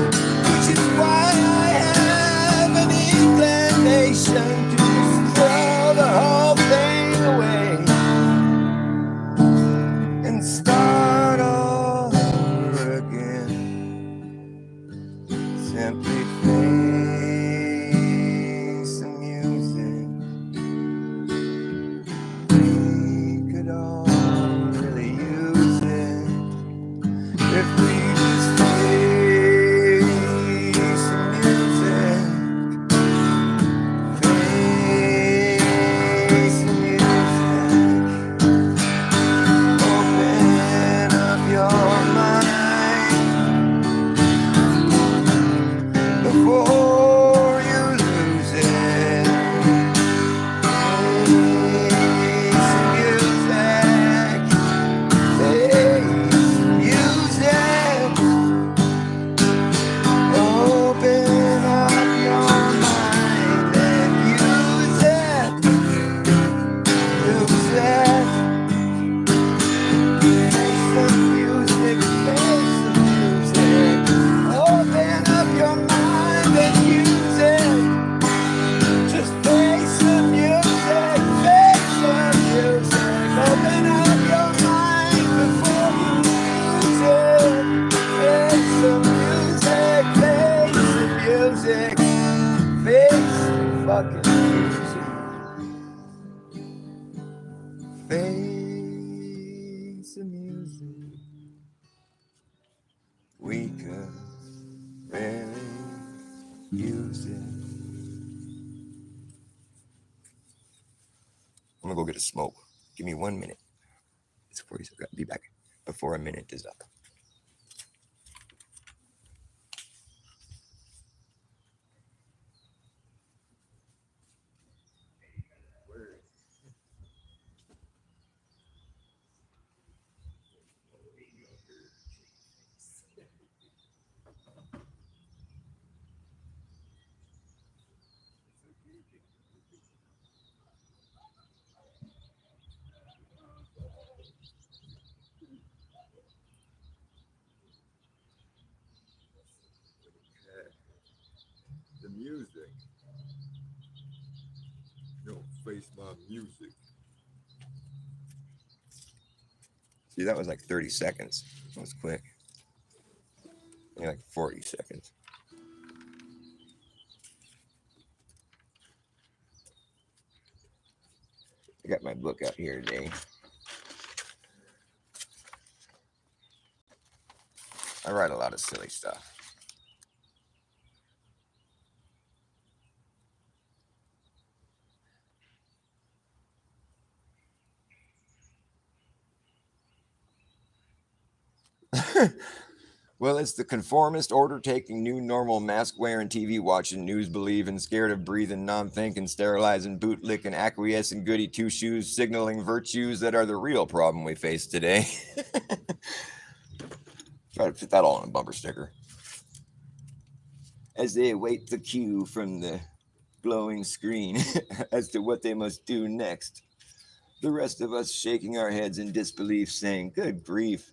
which is why I have an inclination to just throw the whole thing away and start all over again. Simply face the music. We could all really use it if we just face the music. Face the music. Open up your mind before you lose it. Face the music. Face music. Open up your mind and use it. Use it. Face the music. Face the music. Open up your mind and use it. Just face the music. Face the music. Open up your mind before you lose it. Face the music. Face the music. Face the fucking music. Face the music. We could really use it. I'm gonna go get a smoke. Give me 1 minute. It's 40, so I've got to be back before a minute is up.
music. Don't face my music.
See, that was like 30 seconds. That was quick. Maybe like 40 seconds. I got my book out here today. I write a lot of silly stuff. Well, it's the conformist, order-taking, new normal, mask-wearing, TV-watching, news-believing, scared of breathing, non-thinking, sterilizing, boot-licking, acquiescing, goody two-shoes, signaling virtues that are the real problem we face today. Try to fit that all on a bumper sticker. As they await the cue from the glowing screen as to what they must do next. The rest of us shaking our heads in disbelief, saying, good grief.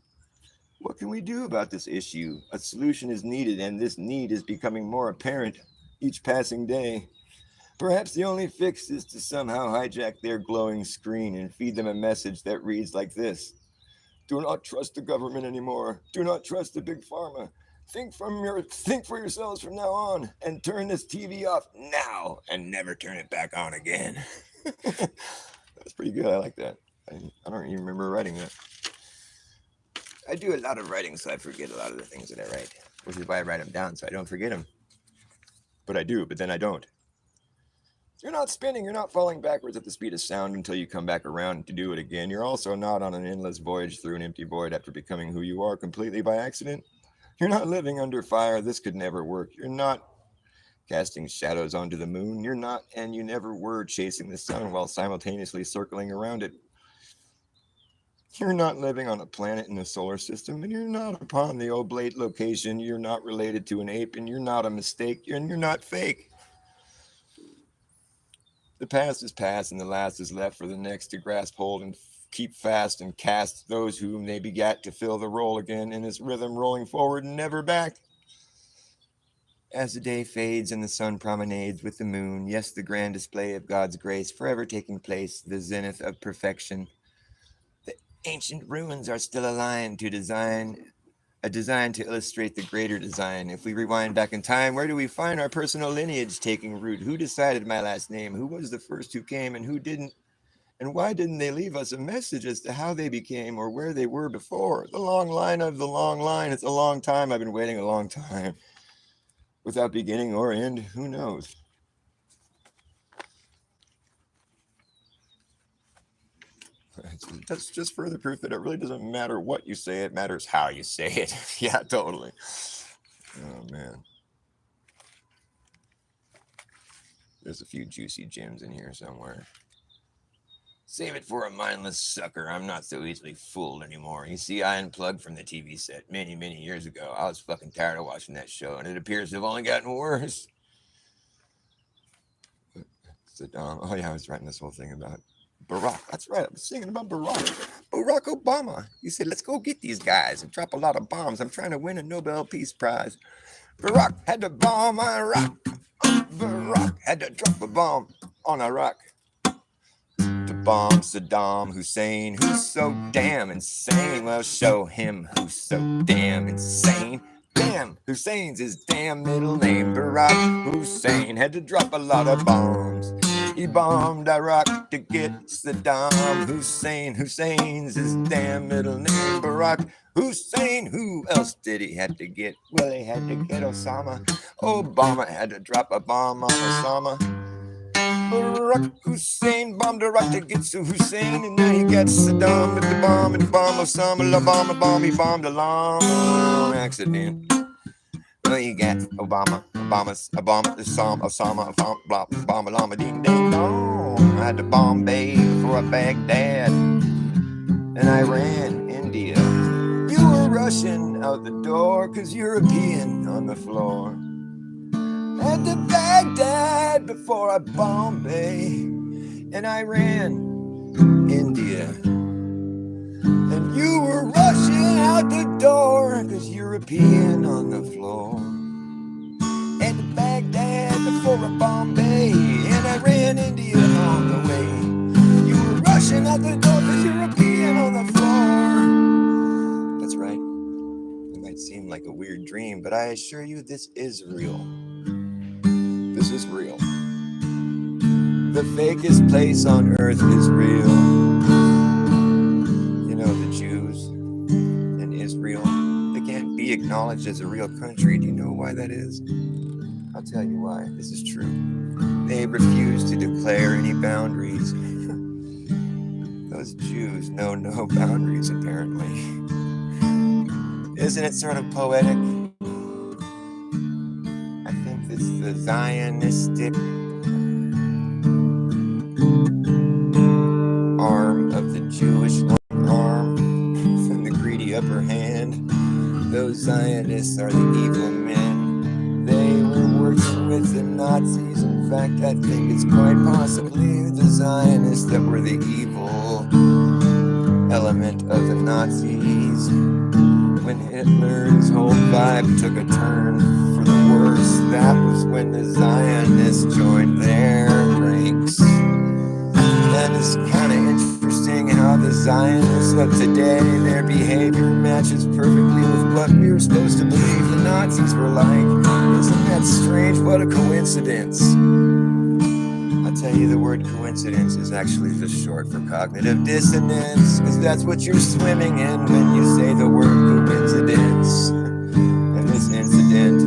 What can we do about this issue? A solution is needed, and this need is becoming more apparent each passing day. Perhaps the only fix is to somehow hijack their glowing screen and feed them a message that reads like this. Do not trust the government anymore. Do not trust the big pharma. Think for yourselves from now on, and turn this TV off now and never turn it back on again. That's pretty good. I like that. I don't even remember writing that. I do a lot of writing, so I forget a lot of the things that I write, which is why I write them down so I don't forget them. But I do, but then I don't. You're not spinning, you're not falling backwards at the speed of sound until you come back around to do it again. You're also not on an endless voyage through an empty void after becoming who you are completely by accident. You're not living under fire. This could never work. You're not casting shadows onto the moon. You're not, and you never were, chasing the sun while simultaneously circling around it. You're not living on a planet in the solar system, and you're not upon the oblate location. You're not related to an ape, and you're not a mistake, and you're not fake. The past is past, and the last is left for the next to grasp hold and keep fast and cast those whom they begat to fill the role again in this rhythm rolling forward and never back. As the day fades and the sun promenades with the moon, yes, the grand display of God's grace forever taking place, the zenith of perfection. The ancient ruins are still aligned to a design to illustrate the greater design. If we rewind back in time, where do we find our personal lineage taking root? Who decided my last name? Who was the first who came and who didn't? And why didn't they leave us a message as to how they became or where they were before? The long line of the long line. It's a long time. I've been waiting a long time. Without beginning or end, who knows? That's just further proof that it really doesn't matter what you say. It matters how you say it. Yeah, totally. Oh, man. There's a few juicy gems in here somewhere. Save it for a mindless sucker. I'm not so easily fooled anymore. You see, I unplugged from the TV set many, many years ago. I was fucking tired of watching that show, and it appears to have only gotten worse. Saddam. Oh, yeah, I was writing this whole thing about Barack. That's right. I was singing about Barack. Barack Obama. He said, let's go get these guys and drop a lot of bombs. I'm trying to win a Nobel Peace Prize. Barack had to bomb Iraq. Barack had to drop a bomb on Iraq. To bomb Saddam Hussein, who's so damn insane. Well, show him who's so damn insane. Damn, Hussein's his damn middle name. Barack Hussein had to drop a lot of bombs. He bombed Iraq to get Saddam Hussein. Hussein's his damn middle name. Barack Hussein. Who else did he have to get? Well, he had to get Osama. Obama had to drop a bomb on Osama. Barack Hussein bombed Iraq to get Hussein, and now he got Saddam with the bomb and bomb Osama. La bomb, bomb, he bombed a llama on accident. Well, you got Obama, Osama, bomb, llama, ding, ding, dong. I had to Bombay for a Baghdad, and Iran, India. You were rushing out the door, 'cause European on the floor. Had to Baghdad before I Bombay, and Iran, India. And you were rushing out the door, 'cause European on the floor. Had to Baghdad Bombay, and I ran into you on the way. You were rushing out the door because you were peeing on the floor. That's right. It might seem like a weird dream, but I assure you this is real. This is real. The fakest place on earth is real. You know, the Jews in Israel, they can't be acknowledged as a real country. Do you know why that is? I'll tell you why. This is true. They refuse to declare any boundaries. Those Jews know no boundaries, apparently. Isn't it sort of poetic? I think it's the Zionistic arm of the Jewish arm and the greedy upper hand. Those Zionists are the evil men. They were working with the Nazis. In fact, I think it's quite possibly the Zionists that were the evil element of the Nazis. When Hitler's whole vibe took a turn for the worse, that was when the Zionists joined their ranks. And it's kind of interesting how the Zionists of today, their behavior matches perfectly with what we were supposed to believe the Nazis were like. Isn't that strange? What a coincidence. I'll tell you, the word coincidence is actually just short for cognitive dissonance, because that's what you're swimming in when you say the word coincidence. And this incident,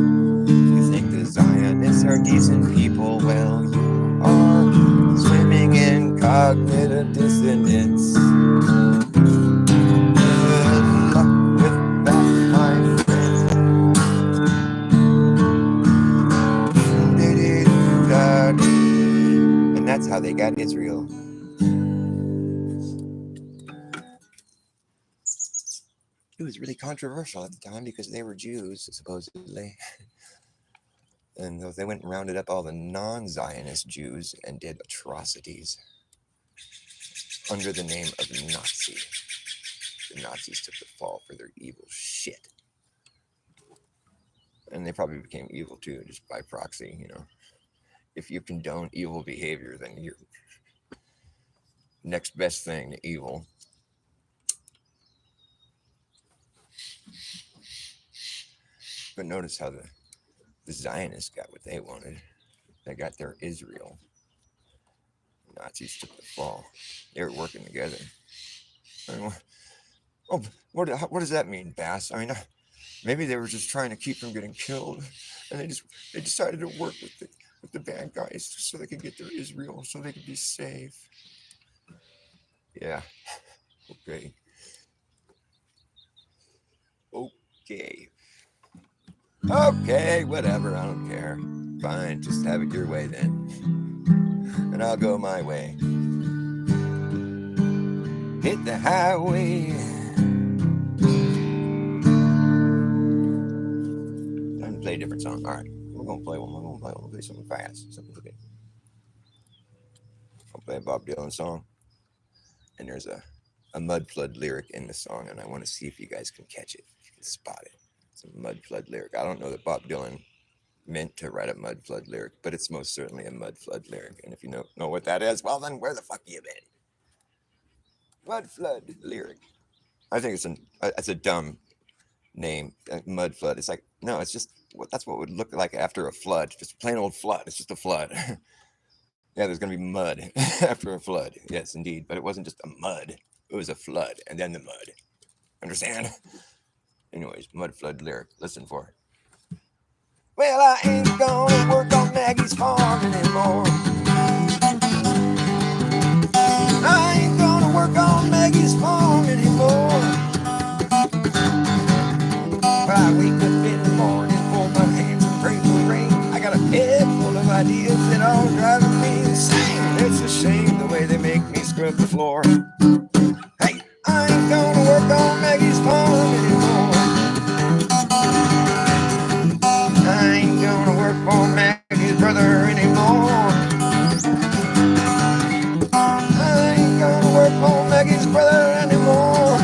you think the Zionists are decent people? Well, you are swimming in cognitive dissonance. Good luck with that, my friend. And that's how they got Israel. It was really controversial at the time because they were Jews, supposedly. And they went and rounded up all the non-Zionist Jews and did atrocities under the name of Nazi. The Nazis took the fall for their evil shit. And they probably became evil too, just by proxy, you know. If you condone evil behavior, then you're next best thing to evil. But notice how the Zionists got what they wanted. They got their Israel. The Nazis took the fall. They were working together. I mean, what does that mean, Bass? I mean, maybe they were just trying to keep from getting killed, and they decided to work with the bad guys so they could get their Israel, so they could be safe. Yeah. Okay. Okay, whatever, I don't care. Fine, just have it your way then. And I'll go my way. Hit the highway. Time to play a different song. All right, we're gonna play one. We'll play something fast. Something okay. I'll play a Bob Dylan song. And there's a mud flood lyric in the song, and I want to see if you guys can catch it, if you can spot it. It's a mud flood lyric. I don't know that Bob Dylan meant to write a mud flood lyric, but it's most certainly a mud flood lyric. And if you know what that is, well then where the fuck you been? Mud flood lyric. I think it's a dumb name. Mud flood. It's like, no, it's just that's what it would look like after a flood. Just a plain old flood. It's just a flood. Yeah, there's gonna be mud after a flood. Yes, indeed. But it wasn't just a mud. It was a flood and then the mud. Understand? Anyways, mud flood lyric. Listen for it. Well, I ain't gonna work on Maggie's farm anymore. I ain't gonna work on Maggie's farm anymore. Well, I wake up in the morning, fold my hands and pray for rain. I got a head full of ideas that all driving me insane. It's a shame the way they make me scrub the floor. Hey, I ain't gonna work on Maggie's farm anymore. I ain't gonna work for Maggie's brother anymore. I ain't gonna work for Maggie's brother anymore.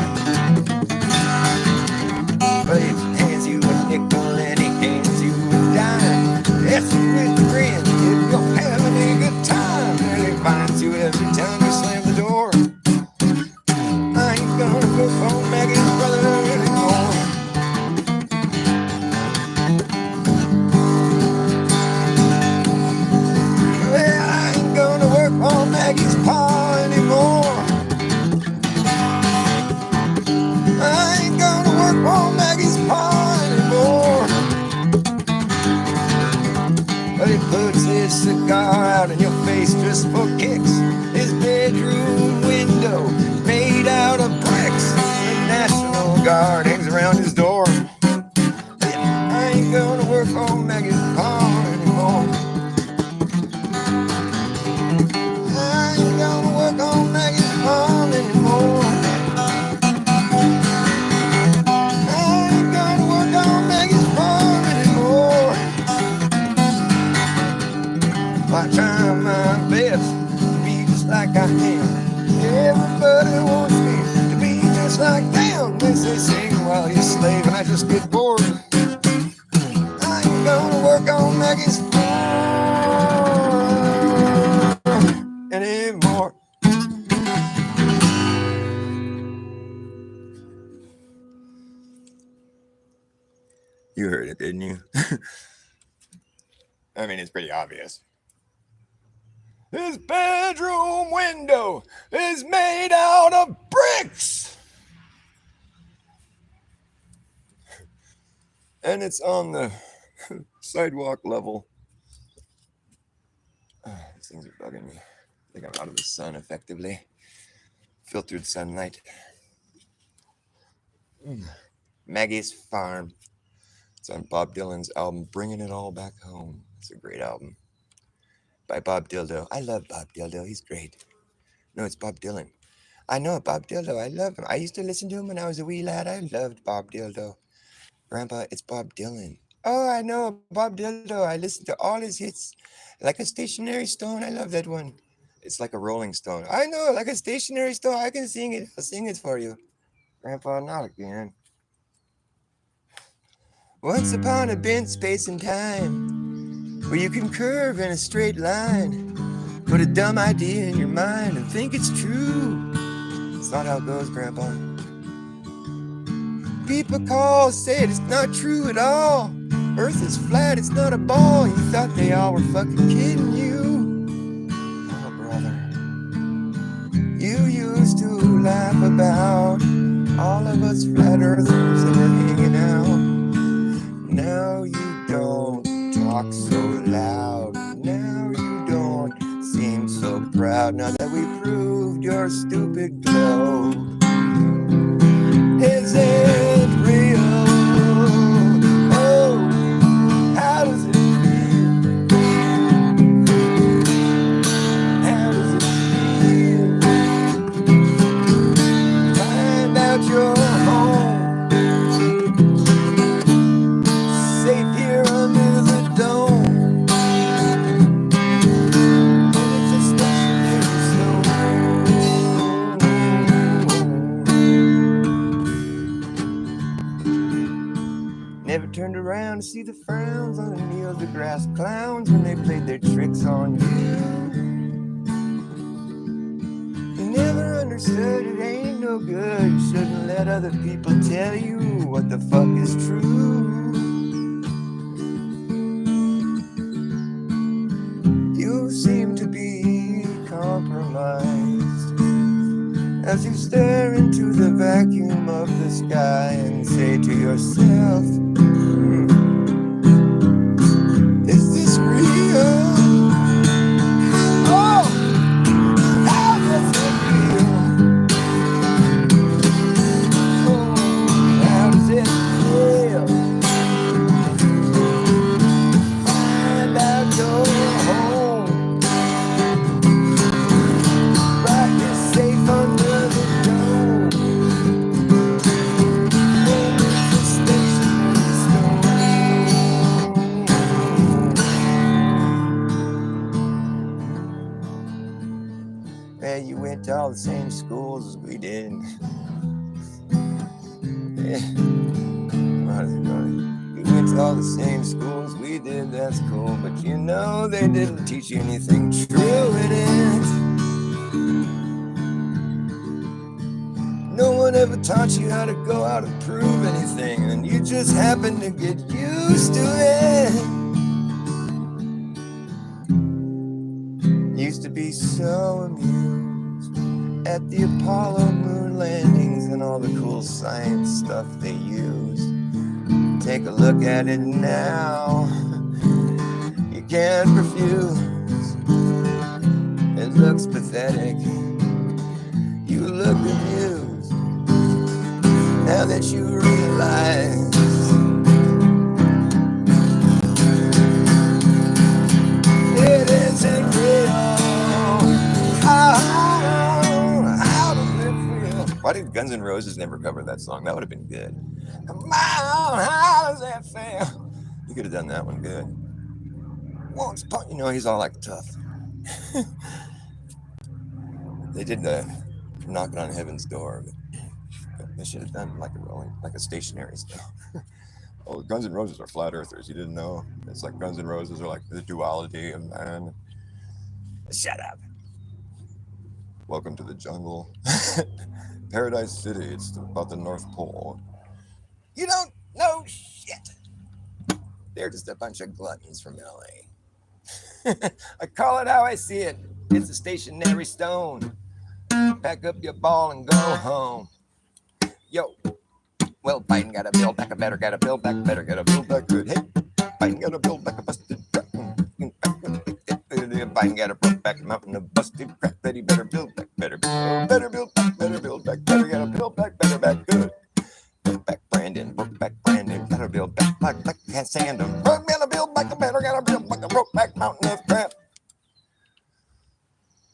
But he hands you a nickel and he hands you a dime. Yes, with a grin, if you his cigar out in your face just for kicks. His bedroom window made out of bricks. The National Guard hangs around his door. I ain't gonna work on Maggie's farm anymore. I ain't gonna work on Maggie's farm anymore. I ain't gonna work on Maggie's farm anymore. I try my best to be just like I am. Everybody wants me to be just like them. As they sing while you slave and I just get bored. I ain't gonna work on Maggie's farm anymore. You heard it, didn't you? I mean, it's pretty obvious. His bedroom window is made out of bricks. And it's on the sidewalk level. These things are bugging me. I think I'm out of the sun effectively. Filtered sunlight. Maggie's Farm. It's on Bob Dylan's album, Bringing It All Back Home. It's a great album. By Bob Dildo. I love Bob Dildo. He's great. No, it's Bob Dylan. I know Bob Dildo. I love him. I used to listen to him when I was a wee lad. I loved Bob Dildo. Grandpa, it's Bob Dylan. Oh, I know Bob Dildo. I listened to all his hits. Like a Stationary Stone. I love that one. It's like a Rolling Stone. I know, like a Stationary Stone. I can sing it. I'll sing it for you. Grandpa, not again. Once upon a bent space and time, where you can curve in a straight line, put a dumb idea in your mind and think it's true. It's not how it goes, Grandpa. People call, say it's not true at all. Earth is flat, it's not a ball. You thought they all were fucking kidding you. Oh, brother. You used to laugh about all of us flat earthers that were hanging out. Now you don't talk so loud. Now you don't seem so proud. Now that we proved your stupid globe. Is it real? Oh, how does it feel? How does it feel? Find out your home. Safe here under the dome. And it's a stationary stone. Never turned around to see the frowns on the Neil deGrasse clowns when they played their tricks on you. You never understood it ain't no good. You shouldn't let other people tell you what the fuck is true. You seem to be compromised as you stare into the vacuum of the sky and say to yourself, is this real? Oh, how does it feel? Oh, how does it feel? Find out your home. Right, you're safe under the dome. It's a stationary stone. Yeah, you went to all the same schools as we did. Yeah. How's it going? You went to all the same schools we did, that's cool. But you know they didn't teach you anything true in it. No one ever taught you how to go out and prove anything, and you just happened to get used to it. Used to be so amused at the Apollo moon landings and all the cool science stuff they used. Take a look at it now. You can't refuse Why did Guns N' Roses never cover that song? That would have been good. Come on, how does that feel? You could have done that one good. Once upon, you know, he's all like tough. They did the knocking on heaven's door, but they should have done like a rolling, like a stationary stuff. Oh, Guns N' Roses are flat earthers. You didn't know? It's like Guns N' Roses are like the duality of man. Shut up. Welcome to the jungle. Paradise City. It's about the North Pole. You don't know shit. They're just a bunch of gluttons from LA. I call it how I see it. It's a stationary stone. Pack up your ball and go home. Yo. Well, Biden gotta build back a better, gotta build back better, gotta build back good. Hey, Biden gotta build back a busted crap. Biden gotta build back a mountain of busted crap that he better build back better. Better build back better, gotta build back better, back good. Build back Brandon, gotta build back like Sandham. Gotta build back a better, gotta build back a broke back mountain of crap.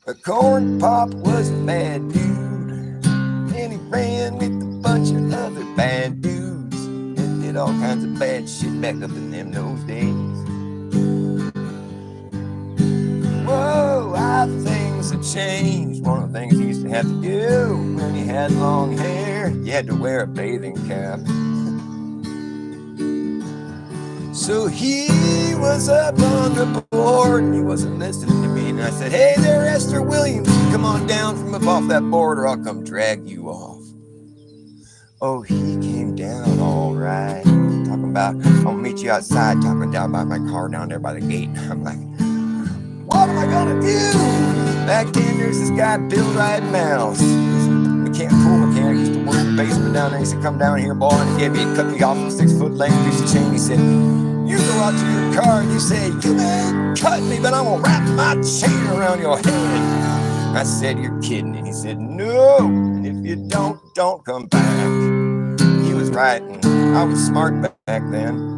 A corn pop was a bad dude, and he ran with a bunch of other bad dudes and did all kinds of bad shit back up in them those days. Whoa, how things have changed. One of the things he used to have to do when he had long hair, you had to wear a bathing cap. So he was up on the board and he wasn't listening to me. And I said, hey there, Esther Williams, come on down from above that board or I'll come drag you off. Oh, he came down all right. Talking about, I'll meet you outside, talking down by my car down there by the gate. I'm like, what am I gonna do? Back then, there's this guy, Bill Mouse. Pool mechanic, used to work in the basement down there. He said, come down here, boy. And he cut me off a 6-foot length piece of chain. He said, you go out to your car and you say, you may cut me, but I'm gonna wrap my chain around your head. I said, you're kidding. And he said, no. And if you don't come back. He was right, and I was smart back then.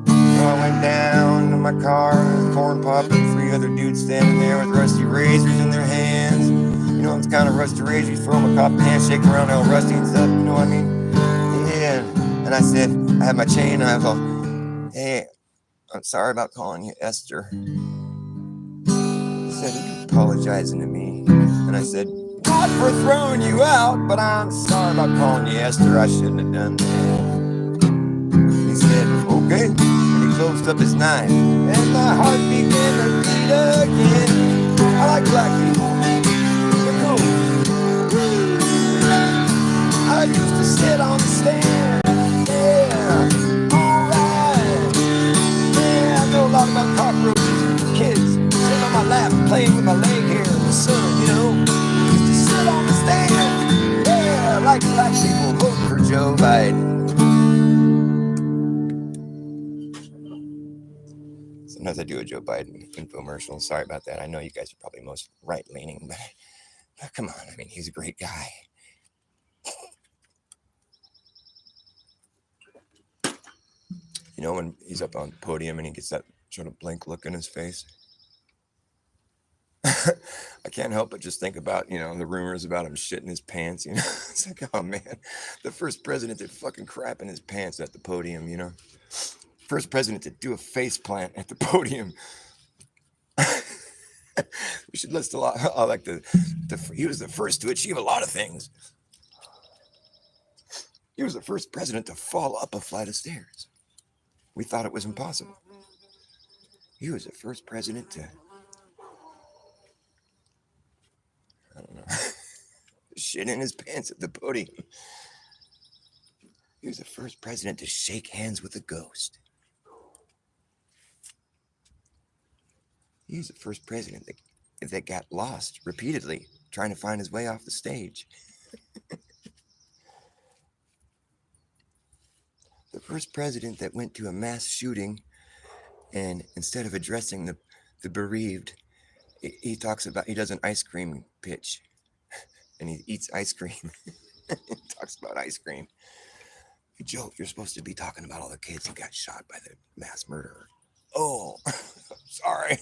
So I went down to my car, and a corn pop and 3 other dudes standing there with rusty razors in their hands. You know, it's kind of rusty razors, throw them a cop handshake around all rusty and stuff, you know what I mean? Yeah. And I said, I had my chain, and I was all, hey, I'm sorry about calling you Esther. He said, are you apologizing to me? And I said, not for throwing you out, but I'm sorry about calling you Esther. I shouldn't have done that. He said, okay. And he closed up his knife, and my heart began to beat again. I like black people. I used to sit on the stand, yeah, alright. Yeah, I know a lot about cockroaches and kids sitting on my lap, playing with my leg here in the sun, you know. Used to sit on the stand, yeah, like black people vote for Joe Biden. Sometimes I do a Joe Biden infomercial. Sorry about that. I know you guys are probably most right-leaning, but come on, I mean, he's a great guy. You know, when he's up on the podium and he gets that sort of blank look in his face. I can't help but just think about, you know, the rumors about him shitting his pants, you know. It's like, oh man, the first president to fucking crap in his pants at the podium, you know. First president to do a face plant at the podium. We should list a lot. I like he was the first to achieve a lot of things. He was the first president to fall up a flight of stairs. We thought it was impossible. He was the first president to, I don't know, shit in his pants at the podium. He was the first president to shake hands with a ghost. He was the first president that got lost repeatedly trying to find his way off the stage. The first president that went to a mass shooting and instead of addressing the bereaved, he talks about, he does an ice cream pitch and he eats ice cream. He talks about ice cream. Hey, Joe, you're supposed to be talking about all the kids who got shot by the mass murderer. Oh, sorry.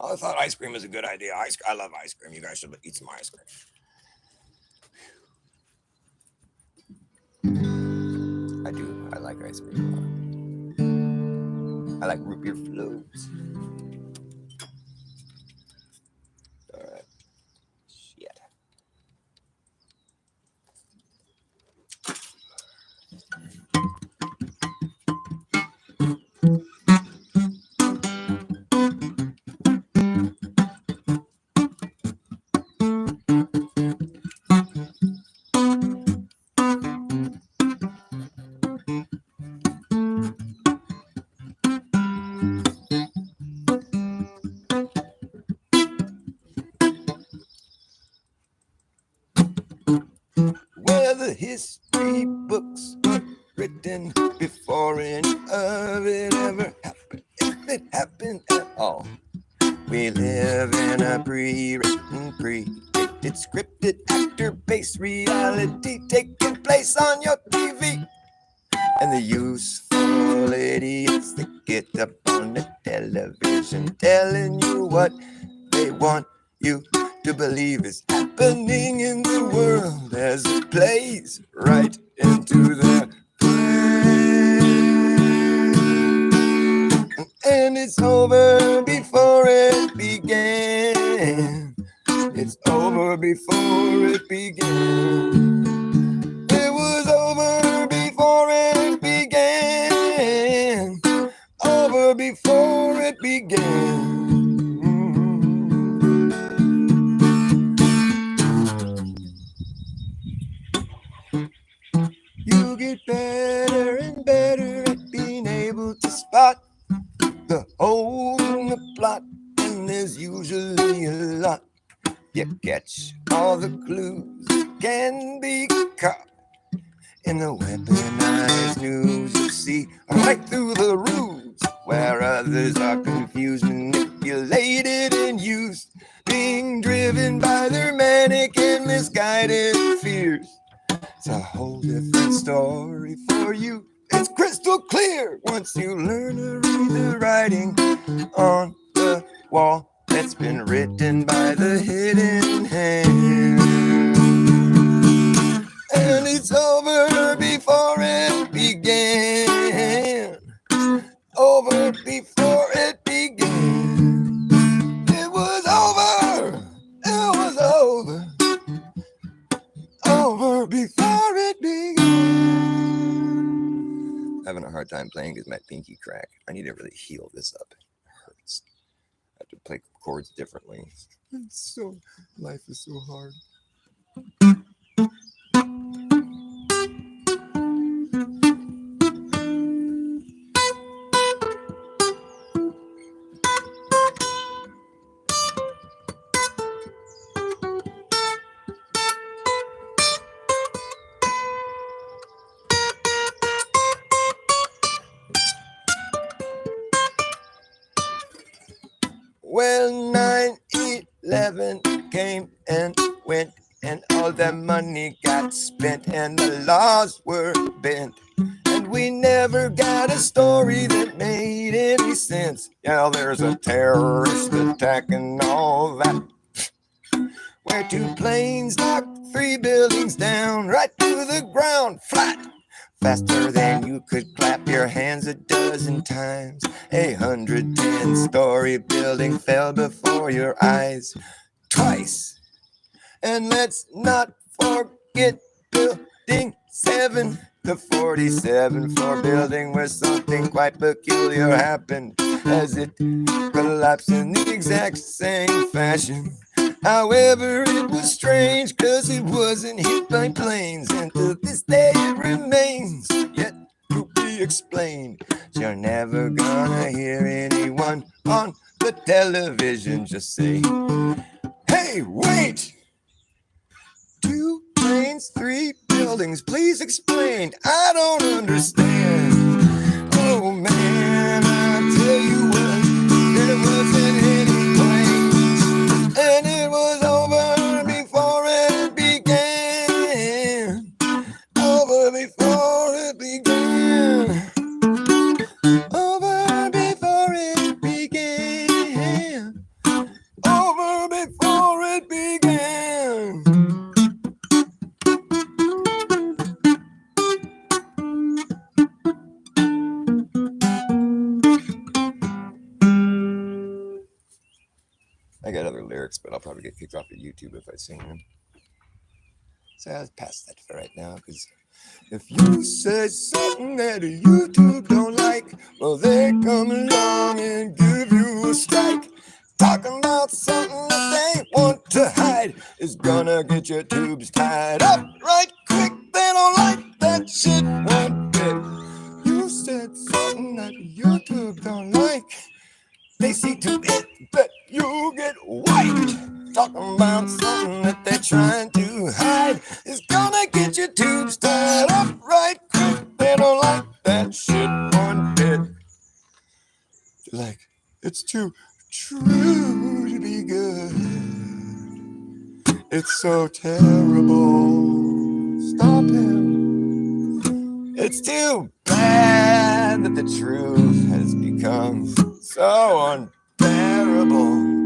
I thought ice cream was a good idea. I love ice cream. You guys should eat some ice cream. I do. I like ice cream a lot. I like root beer floats. All right. Shit. Where the history books were written before any of it ever happened, if it happened at all. We live in a pre-written, pre-dicted, scripted, actor-based reality taking place on your TV. And the useful idiots that get up on the television telling you what they want you to believe is happening in the world as it plays right into their brain. And it's over before it began. It's over before it began. It was over before it began. Over before it began. You get better and better at being able to spot the hole in the plot, and there's usually a lot. You catch all the clues that can be caught in the weaponized news. You see right through the ruse where others are confused, manipulated and used, being driven by their manic and misguided fears. It's a whole different story for you. It's crystal clear once you learn to read the writing on the wall that's been written by the hidden hand. And it's over before it began. Over before it began. It was over. It was over. Over before it began. Having a hard time playing because my pinky crack. I need to really heal this up. It hurts. I have to play chords differently. Life is so hard. Well, 9/11 came and went, and all that money got spent, and the laws were bent, and we never got a story that made any sense. Yeah, there's a terrorist attack and all that, where 2 planes knocked 3 buildings down, right to the ground, flat. Faster than you could clap your hands a dozen times. A 110-story building fell before your eyes twice. And let's not forget Building 7, the 47th floor building, where something quite peculiar happened as it collapsed in the exact same fashion. However, it was strange, 'cause it wasn't hit by planes, and to this day it remains yet to be explained. You're never gonna hear anyone on the television just say, "Hey, wait! 2 planes, 3 buildings, please explain. I don't understand." Oh man, I tell you what, it wasn't any planes, and it was over before it began. Over before it began. Over before it began. Over before it began. I got other lyrics, but I'll probably get kicked off of YouTube if I sing them. So I'll pass that for right now, because if you say something that YouTube don't like, well, they come along and give you a strike. Talking about something that they want to hide is gonna get your tubes tied up right quick. They don't like that shit one bit. You said something that YouTube don't like. They see to it that you get wiped. Talking about something that they're trying to hide is gonna get your tubes tied up right quick. They don't like that shit one bit. They're like, it's too true to be good. It's so terrible. Stop him. It's too bad that the truth has become so unbearable.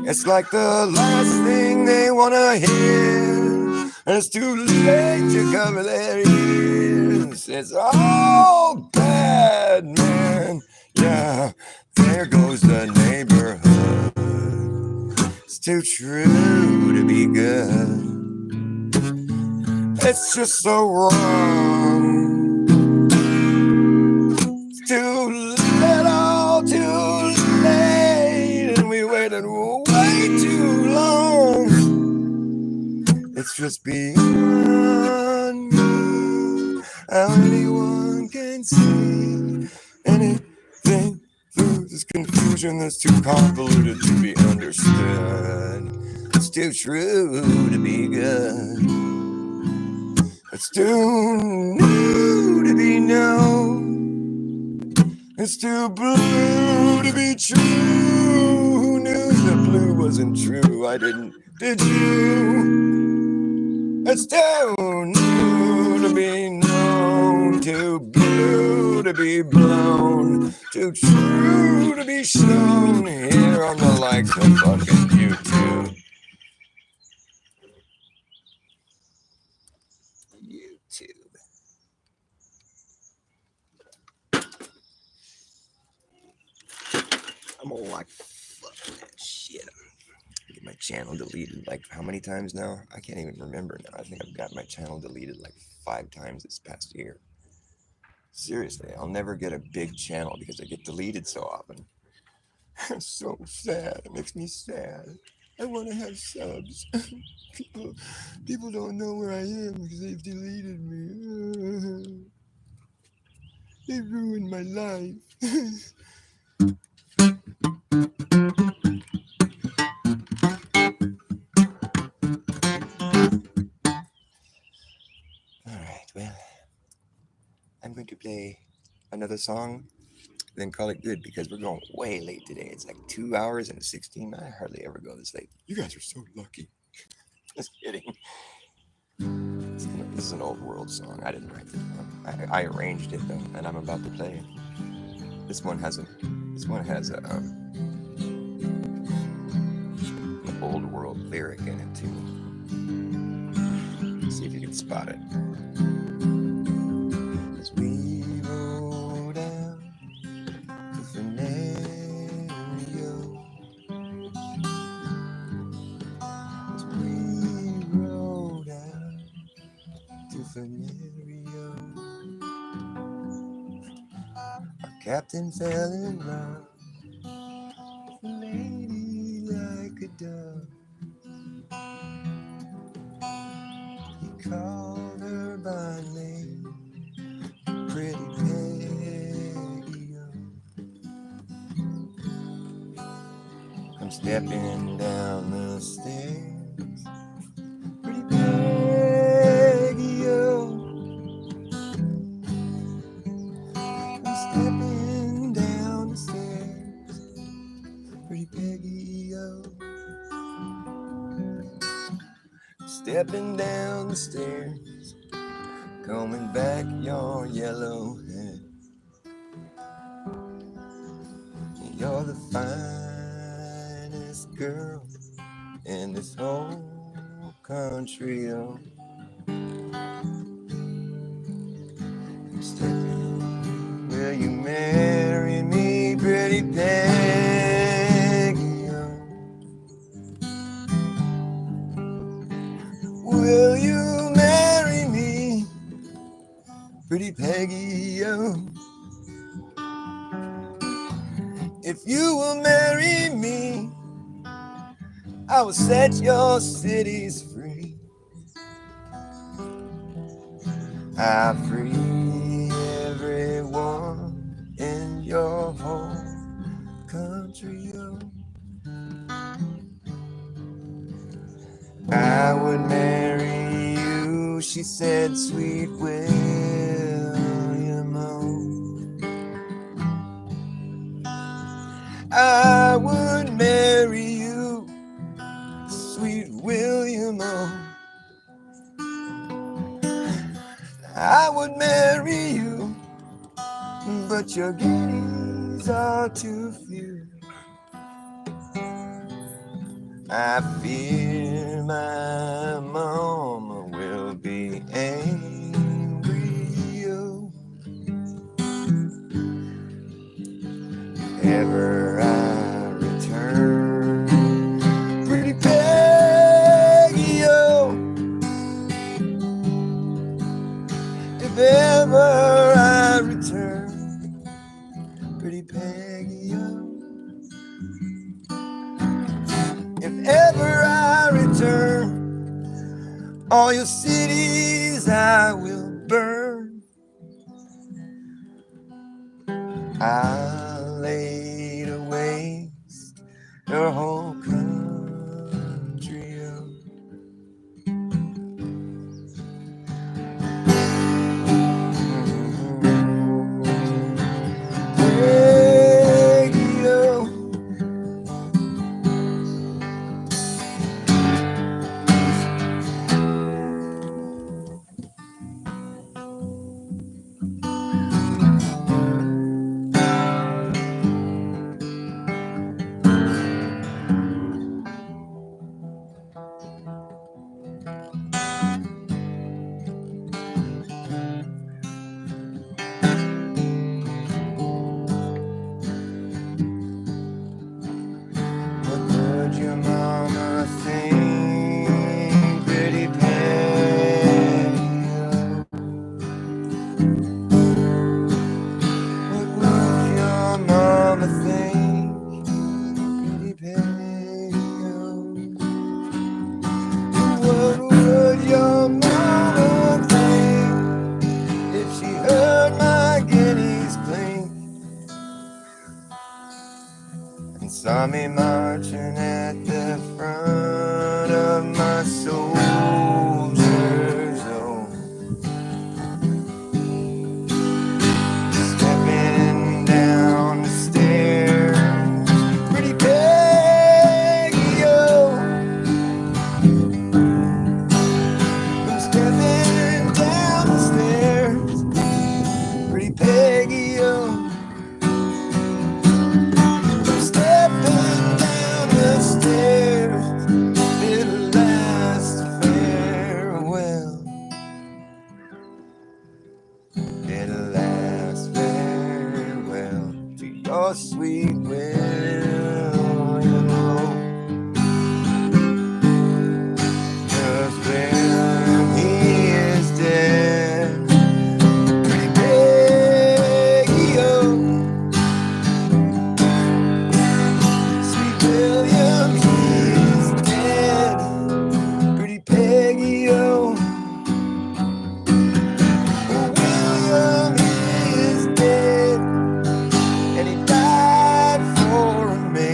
It's like the last thing they want to hear, and it's too late to cover their ears. It's all bad, man. Yeah, there goes the neighborhood. It's too true to be good. It's just so wrong. It's too little, too late, and we waited way too long. It's just beyond me how anyone can see anything through this confusion that's too convoluted to be understood. It's too true to be good. It's too new to be known. It's too blue to be true. Who knew the blue wasn't true? I didn't. Did you? It's too new to be known. Too blue to be blown. Too true to be shown here on the likes of fucking YouTube. I'm all like, fuck that shit. Get my channel deleted like how many times now? I can't even remember now. I think I've got my channel deleted like 5 times this past year. Seriously, I'll never get a big channel because I get deleted so often. It's so sad. It makes me sad. I want to have subs. people don't know where I am because they've deleted me. They ruined my life. Alright, well, I'm going to play another song, then call it good because we're going way late today. It's like 2 hours and 16. I hardly ever go this late. You guys are so lucky. Just kidding. This is an old world song. I didn't write this one. I arranged it though, and I'm about to play it. This one has an old world lyric in it too. Let's see if you can spot it. As we roll down to Scenario, as we roll down to Scenario, our captain fell in love with a lady like a dove. He called her by name, pretty peggy-o. I'm stepping down the stairs, pretty peggy-o. I'm stepping down the stairs, pretty peggy-o. Stepping down the stairs, combing back your yellow hair. You're the finest girl in this whole country. Oh, I'm stepping, will you marry me, pretty Peggy? If you will marry me, I will set your cities free. I free everyone in your whole country. Oh. I would marry you, she said, sweet William. Oh. I would marry you, sweet William. Oh. I would marry you, but your guineas are too few. I fear my mama will be angry. Oh. If ever I return, pretty Peggy-o. If ever I return, pretty Peggy-o. If ever I return, all your cities I will burn. I lay to waste your whole country. Oh. Peggy-o. What would your mama think, pretty Peggy-o? What would your mama think, pretty Peggy-o? What would your mama think if she heard my guineas clink and saw me marching at the front of my soldiers' own, stepping down the stairs, pretty Peggy-o. I'm stepping down the stairs, pretty Peggy-o. Stepping down the stairs, little last farewell. Little last farewell to your sweet William. Oh. 'Cause William, he is dead. Pretty Peggy-o. Sweet William, he is dead. Pretty Peggy-o. William, he is dead, and he died for a man.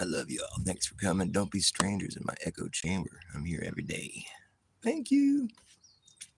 I love you all. Thanks for coming. Don't be strangers in my echo chamber. I'm here every day. Thank you.